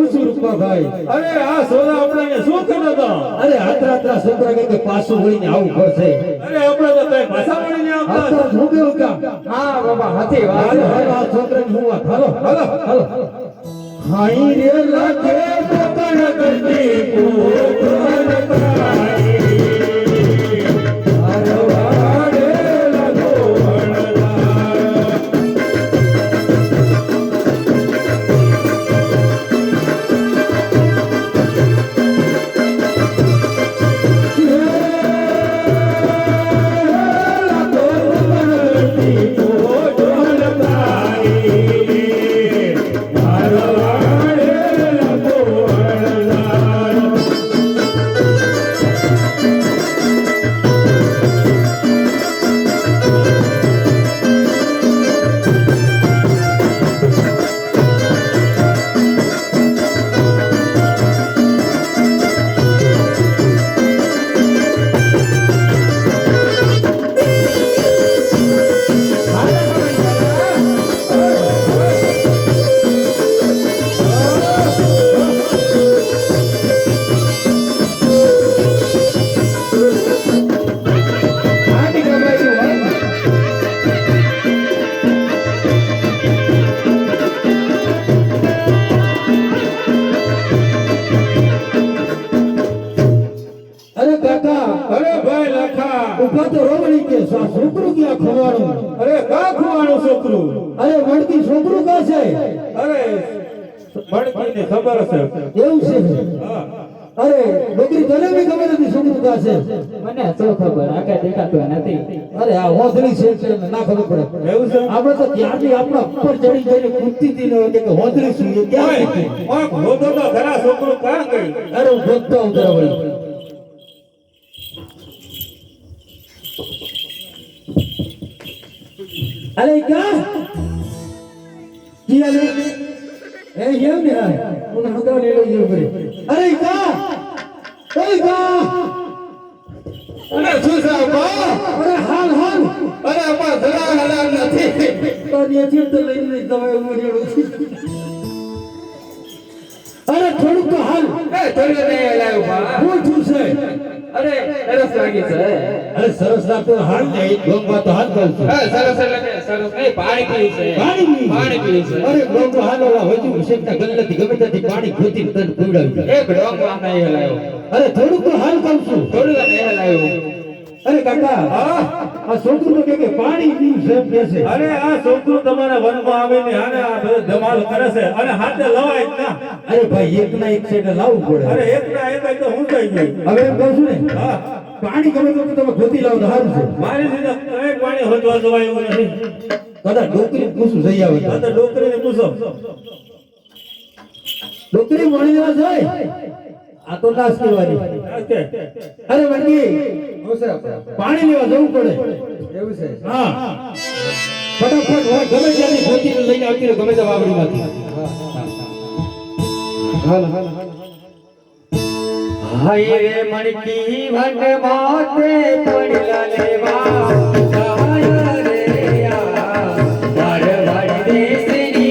કહું છું રૂપાભાઈ. અરે આ સોના આપણાને શું કર્યો તો? અરે હાથરા છોકરા કે પાછું વળીને આવું પડશે. અરે આપણે તો કઈ ભાષા વળીને આવતા. હાથરા ઝૂકે ઉકા. હા બાબા હાથી વાત હાલો હાલો આ છોકરાને હું વાત. હાલો હાલો હાલો. હાઈ રે લાગે પકડ કરતી પોતાને તારી. હરવાડે લાગો વણલા. અરે કાકા, અરે ભાઈ લખા. ઉભા તો રોવણી કે છોકરું ક્યાં ખોવાણું? અરે કા ખુવાનું છોકરું? અરે વળતી છોકરું કા છે? અરે ભડકીને ખબર છે. એવું છે? હા. અરે નોકરી તને બી ખબર નથી છોકરું કા છે? મને શું ખબર આખા દેખાતો નથી. અરે આ હોંધળી છે એટલે ના ખબર પડે. એવું છે? આપણે તો ત્યારથી આપણા ઉપર ચડી જઈને કૂદતી હતી ને કે હોંધળી શું એ ક્યાં ઓય, હતી? ઓય, ગોતો તો ખરા છોકરું કાં ગયું? અરે હું ગોતતો આવું જરા વળી. અરે કા જી અરે એ યમ ને હું હંગા લેલો યમ કરે. અરે કા અરે શું સાહેબ બા? અરે હાલ હાલ અરે આપા જરા હલાલ નથી. તો નેથી તો લઈને તમે ઉમરેલું છે. અરે થોડુંક તો હાલ. એ થોડી નહીં હલાયો બા. હું છું છે? અરે સરસ લાગી છે. અરે સરસ લાગતો હાલ ને ગોંગવા તો હાલ કરું છું. સરસ એટલે કે સરસ નહીં પાણી પીવું છે. પાણી પી. પાણી પીવું છે. અરે ગોંગો હાલ ઓલા હોય તું શેકતા ગલ્લાથી ગમે ત્યાંથી પાણી ગોતી તને પીવડાવી. એક ડોંગવા નહીં હલાયો. અરે થોડુંક તો હાલ કરું છું. થોડું નહીં હલાયો. અરે કાકા આ છોકરું તો કે પાણી પીવું છે એમ કહે છે. અરે આ છોકરું તમારા વનમાં આવીને આને આ બધો ધમાલ કરે છે અને હાથે લવાય જ ના. અરે ભાઈ એક ના એક સાઈડ લાવવું પડે. અરે એક ના એક તો હું થઈ ગયું. હવે એમ કહું છું ને હા, પાણી ગમે તો તમે ગોતી લાવો તો સારું છે. મારી સીધે કઈ પાણી હોતવા જવાય એવું નથી. કદાચ ડોકરી પૂછું જઈ આવે આ તો. તો ડોકરીને પૂછો. ડોકરી મળી લેવા જાય આ તો નાશ કરવાની. ઓકે. અરે વડકી પાણી લેવા જવું પડે. એવું છે. હા ફટાફટ હોય ગમે ત્યાંથી ગોતીને લઈને આવતી રહે ગમે તે વાવડીમાંથી. હાલ હાલ હાલ હાય રે મણકી વન માથે પડલા લેવા જાય રે આ મારવાડ દેશની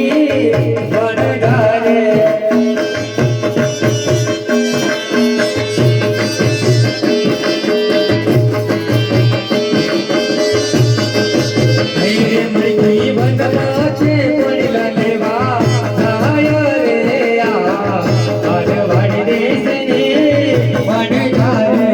વનડારે. હાય રે મણકી વન માથે પડલા લેવા જાય રે આ મારવાડ દેશની વનડારે.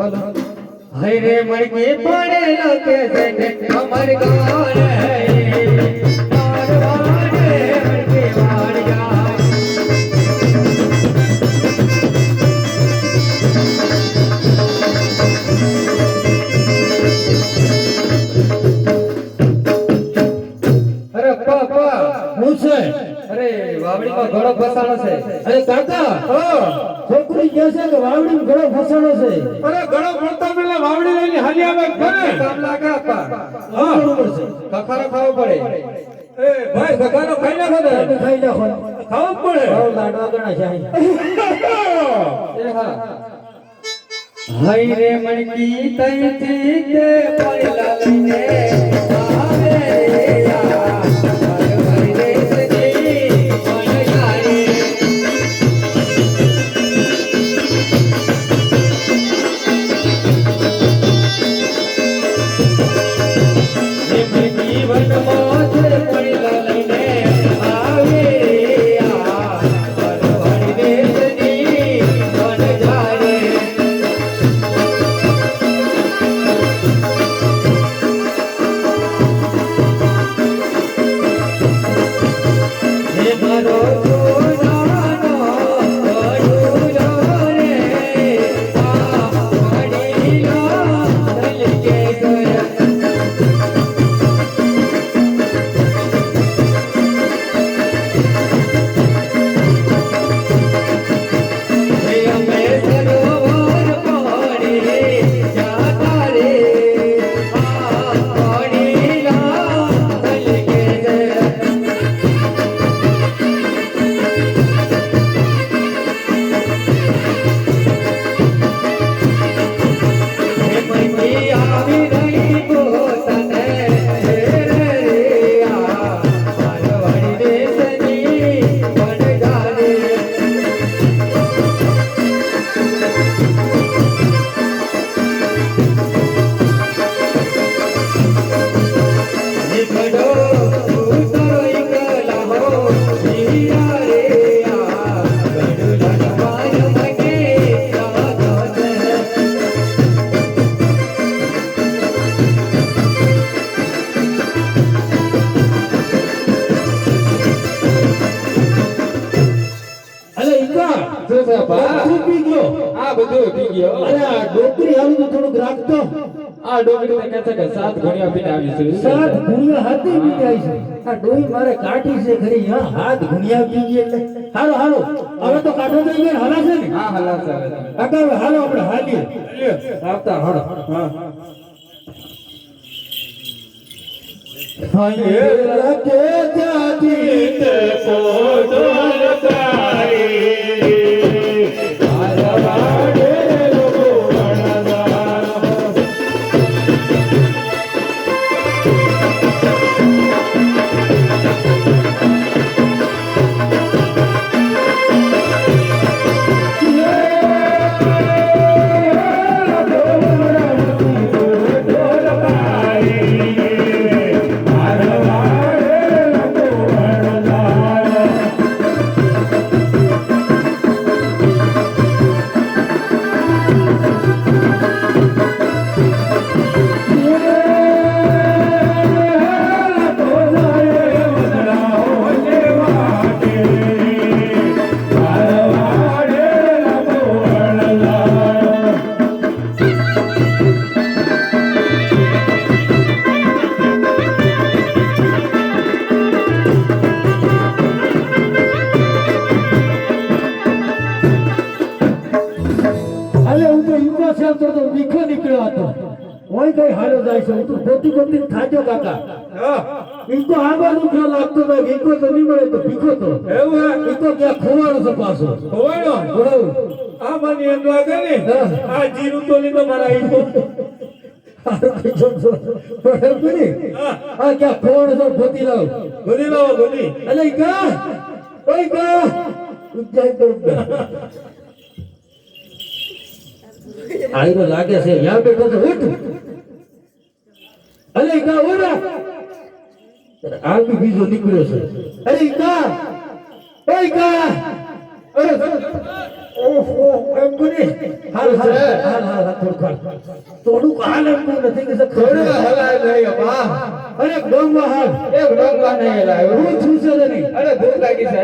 હાલો હરે રે મણકી પડેલો કે છે ને અમર ગાય મારવાડે મણકી વાળ્યા અરે પાપા હું છે અરે વાવડીમાં ઘણો ફસાણો છે અરે કાકા છોકરી કહે છે કે વાવડી ઘણો ફસાણો છે અરે ઘણો ભણતા પેલા વાવડી લઈને હાલી આવે ખરે કામ લાગે આપા હા બરોબર છે કખારો ખાવો પડે એ ભાઈ સગાનો ખાઈ નાખો ને તમે ખાઈ નાખો ખાવું પડે ભાવ લાડવા ગણા છે અહીં. એ હા હઈ રે મણકી તઈથી તે પડેલા લઈને આવે રે યા હરી રે સજી મણ ગાય મણકી વનમાં તે પડેલા લઈને આવે રે યા હરી રે સજી મણ ગાય હે મારો સોનાનો કડુલો રે આ પાણીનો તલકે ગયા હે અમે સરોવર પાણી જાતા રે આ પાણીના તલકે ગયા મણકી આવી રહી પોતાને રે રે આ મારવાડી દેશની વનગારે નીકળો ઉતરો એકલા હો હીરા રે આ ગઢડા પાર મગે સાગર અરે ઈકા શું છે બા તું પી ગયો આ બધું પી ગયો અરે આ ડોકરી હાલું તો થોડુંક રાખતો આ ડોગરી તો કહે છે કે 7 ઘડિયા પીને આવી છે સાત ગુણિયા હાથી પી જાય છે આ ડોહી મારે કાઢી છે ખરી હા હાથ ગુણિયા પી ગઈ એટલે હાલો હાલો હવે તો કાઢો થઈ ગયો હાલા છે ને હા હલા છે કાકા હવે હાલો આપણે હાલીએ આવતા હાલો હા હાય લકે જાતી તે પોદોલ તારી મારવાડે લોકો વણદાર ઓય કઈ હાલો જાય છે તું પોતી પોતી થાજો કાકા ઈકો આગળ ઉઠો લાગતો તો ઈકો તો નહીં મળે તો ભીખો તો એવું હે ઈકો ક્યાં ખોવાણો છે પાછો હોવાનો બરોબર આ માની એમ લાગે ને આ જીરું તો લીધો મારા ઈકો આ ક્યાં ખોવાણો છે પોતી લાવ ગોદી લાવો ગોદી અલે ઈકા ઓય કા ઉજાઈ તો આયરો લાગે છે યા બેઠો તો ઉઠ અલે કા ઓરા આ બી બીજો નીકળ્યો છે અરે કા ઓય કા અરે ઓહો એમ કોને હાલ હાલ હાલ હાલ થોડું હાલ એમ તો નથી કે થોડું હલાય નહીં બા અરે ડોંગવા હાલ એક ડોંગવા નહીં હલાય હું છું છે નહીં અરે ભૂખ લાગી છે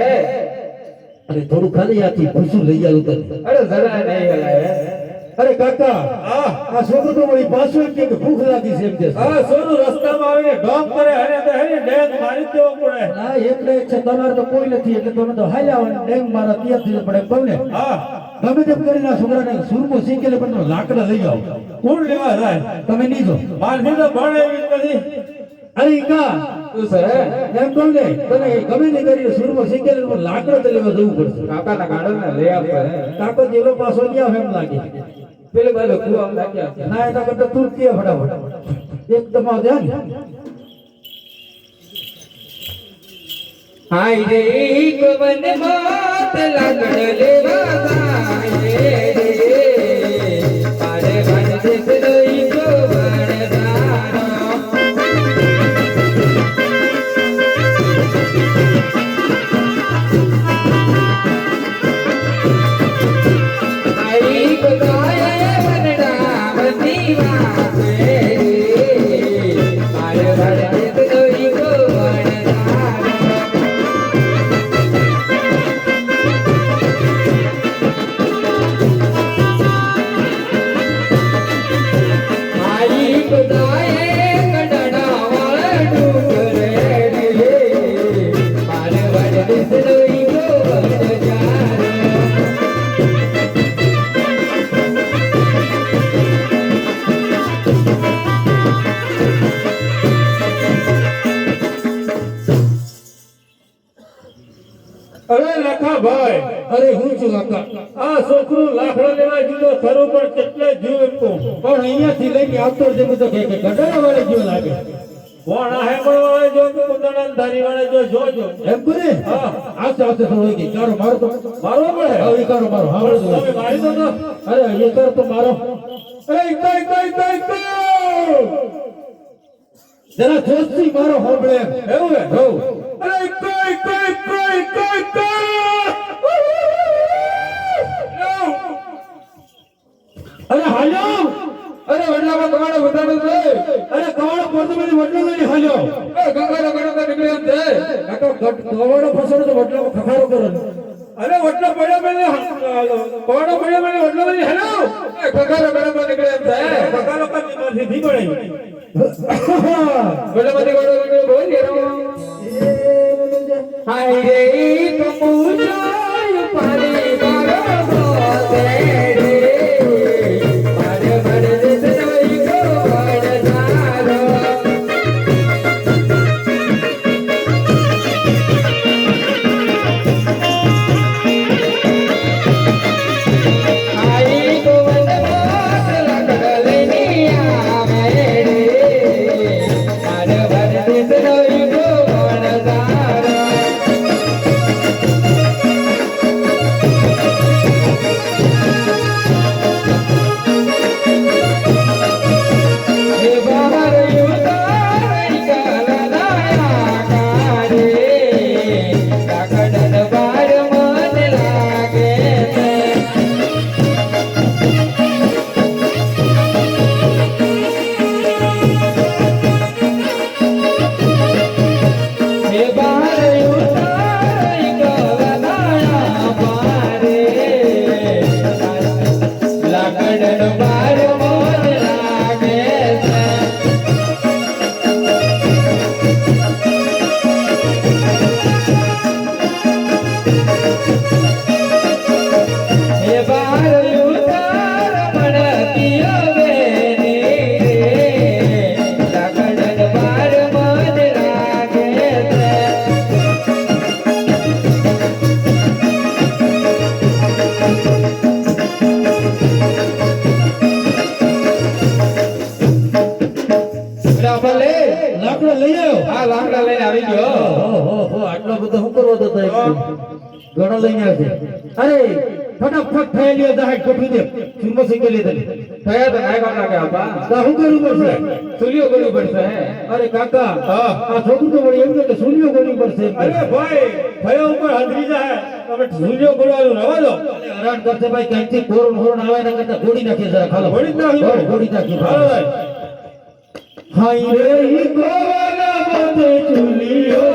અરે થોડું ખાલી આથી ભૂસું લઈ આવું તને અરે જરા નહીં હલાય અરે કાકા આ છોકરો તો મારી પાછું એમ કે ભૂખ લાગી છે એમ કે સોનું રસ્તામાં આવીને ડોંગ કરે અને તો હેને ડેગ મારી દેવો પડે. ના એટલે છે તમારે તો કોઈ નથી એટલે તમે તો હાલ્યા હોય ડેંગ મારા ત્યાંથી પડે કહું ને ગમે તેમ કરીને આ છોકરાને સુરમો શીખેલે પણ લાકડા લઈ આવો કોણ લેવા જાય? તમે નહીં જો મારથી તો ભણે એવી જ નથી. અરે ઈકા તું સર એમ કહું ને તને ગમે નહીં કરીને સુરમો શીખેલે પણ લાકડા તો લેવા જવું પડશે કાકાના ગાડોને લઈ આપે કાકો જેલો પાછો ગયા એમ લાગે પેલે બાજુ કુવા લાગ્યા ના એના કરતા તુરતીએ ફટાફટ એકદમ આ ધ્યાન હાય રે ગવન માત લાગણ લેવા જાય રે પારે વન દેશ રોઈ ગવન દારો હાય ગગાય વનડાવતી વાગે પારે વન દેશ રોઈ ગવન દારો आई खुदाए कटड़ा वाला डूबरे रे मारे वड दिसरोई को वड जारो અરે લખા ભાઈ, અરે હું છું કાકા આ છોકરું લાકડો લેવા જીતો ખરું પણ કેટલે જીવ એમનું. પણ અહીંયાથી લઈને આવતો જે બધો કે ગડારા વાળે જેવો લાગે કોણ આ હેમળ વાળે જો કે કુંદડા ધારી વાળે જો જોજો. એમ કરે હા આસ્તે આસ્તે થોડો કે કારો મારો તો મારવો પડે. હવે કારો મારો હા તમે મારી દો તો. અરે એ કર તો મારો અરે કઈ કઈ કઈ કઈ જરા જોશથી મારો હોબળે એવું હે? હો અરે કઈ કઈ કઈ કઈ કઈ અરે હાલ્યો અરે વડલામાં કમાડો બતાડો છે. અરે કવાડો પોતમેની વડલો લઈને હાલ્યો એ ગંગાનો ગણો નીકળે એમ છે. કાકા કવાડો ફસડો તો વડલામાં ખખારો કરો અરે વડલો પડ્યો મેલે કોડો પડ્યો મેલે વડલો મેલે હેલો એ ગંગાનો ગણો નીકળે એમ છે. ગંગાનો કદી માંથી થી પડે વડલો માંથી કોડો નીકળે બોલ કેરો हाय रे कपूजाय पारी बारो बोते रे मारे वड दिसरोई को वड जारो आई गोवंद मात लाकड़ लेनी आवे रे मारे वड दिसरोई को वड जारो हे बाहर युताई कालनाया कारे लाकड़न बार मन लागे ते हे बाहर युताई कालनाया पारे लाकड़न बार मन लागे ते हे बार युतार मन पियो बेनी रे लाकड़न बार मन लागे ते ભલે લાકડો લઈ આવ્યો આ લાકડા લઈને આવી ગયો. ઓહો આટલો બધો શું કરવો તો ઘણો લઈને આવ્યો છે અરે ફટાફટ થયેલી જાહેર કોઠી દે સુરમો સિંગે લીધે થયા તો નાય કામ લાગે આપા તો શું કરવું પડશે સુલિયો કરવું પડશે અરે કાકા આ છોકરું તો વળી એમ કે સૂર્યો કરવી પડશે અરે ભાઈ ભયો ઉપર હાજરી જાય તમે સુલિયો કરવાનું રવા દો હરાન કરશે ભાઈ ક્યાંકથી કોરોન હોરણ આવે ને કરતા ગોળી નાખીએ જરા ખાલો ગોળી જ નાખીએ. ગોળી નાખીએ હાલો ભાઈ હાય રે ઈ ગોવાના માથે ચૂલિયો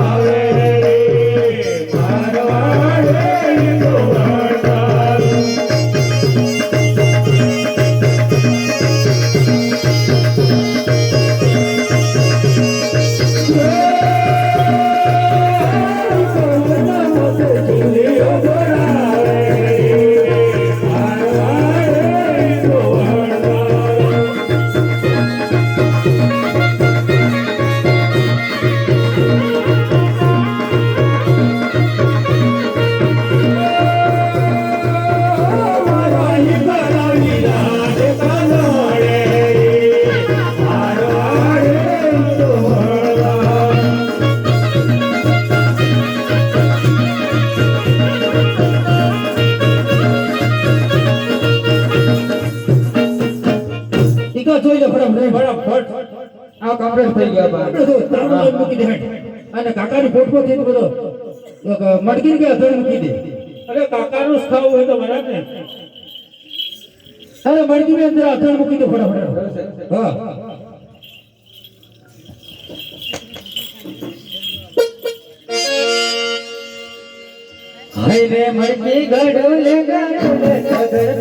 આવે રે મારવાડે ઈ ગોવાના ટીકા જોઈ લે ફટાફટ આ કમ્પ્લીટ થઈ ગયા બા આપણે તો તાળું લઈને મૂકી દે અને કાકાની ફોટો થી બધો મટકી કે અથડી મૂકી દે અરે કાકાનું સ્થાવ હોય તો બરાબર ને અરે મટકી ની અંદર અથડી મૂકી દે ફટાફટ હા હાય રે મરકી ગડોલે ગડોલે સગર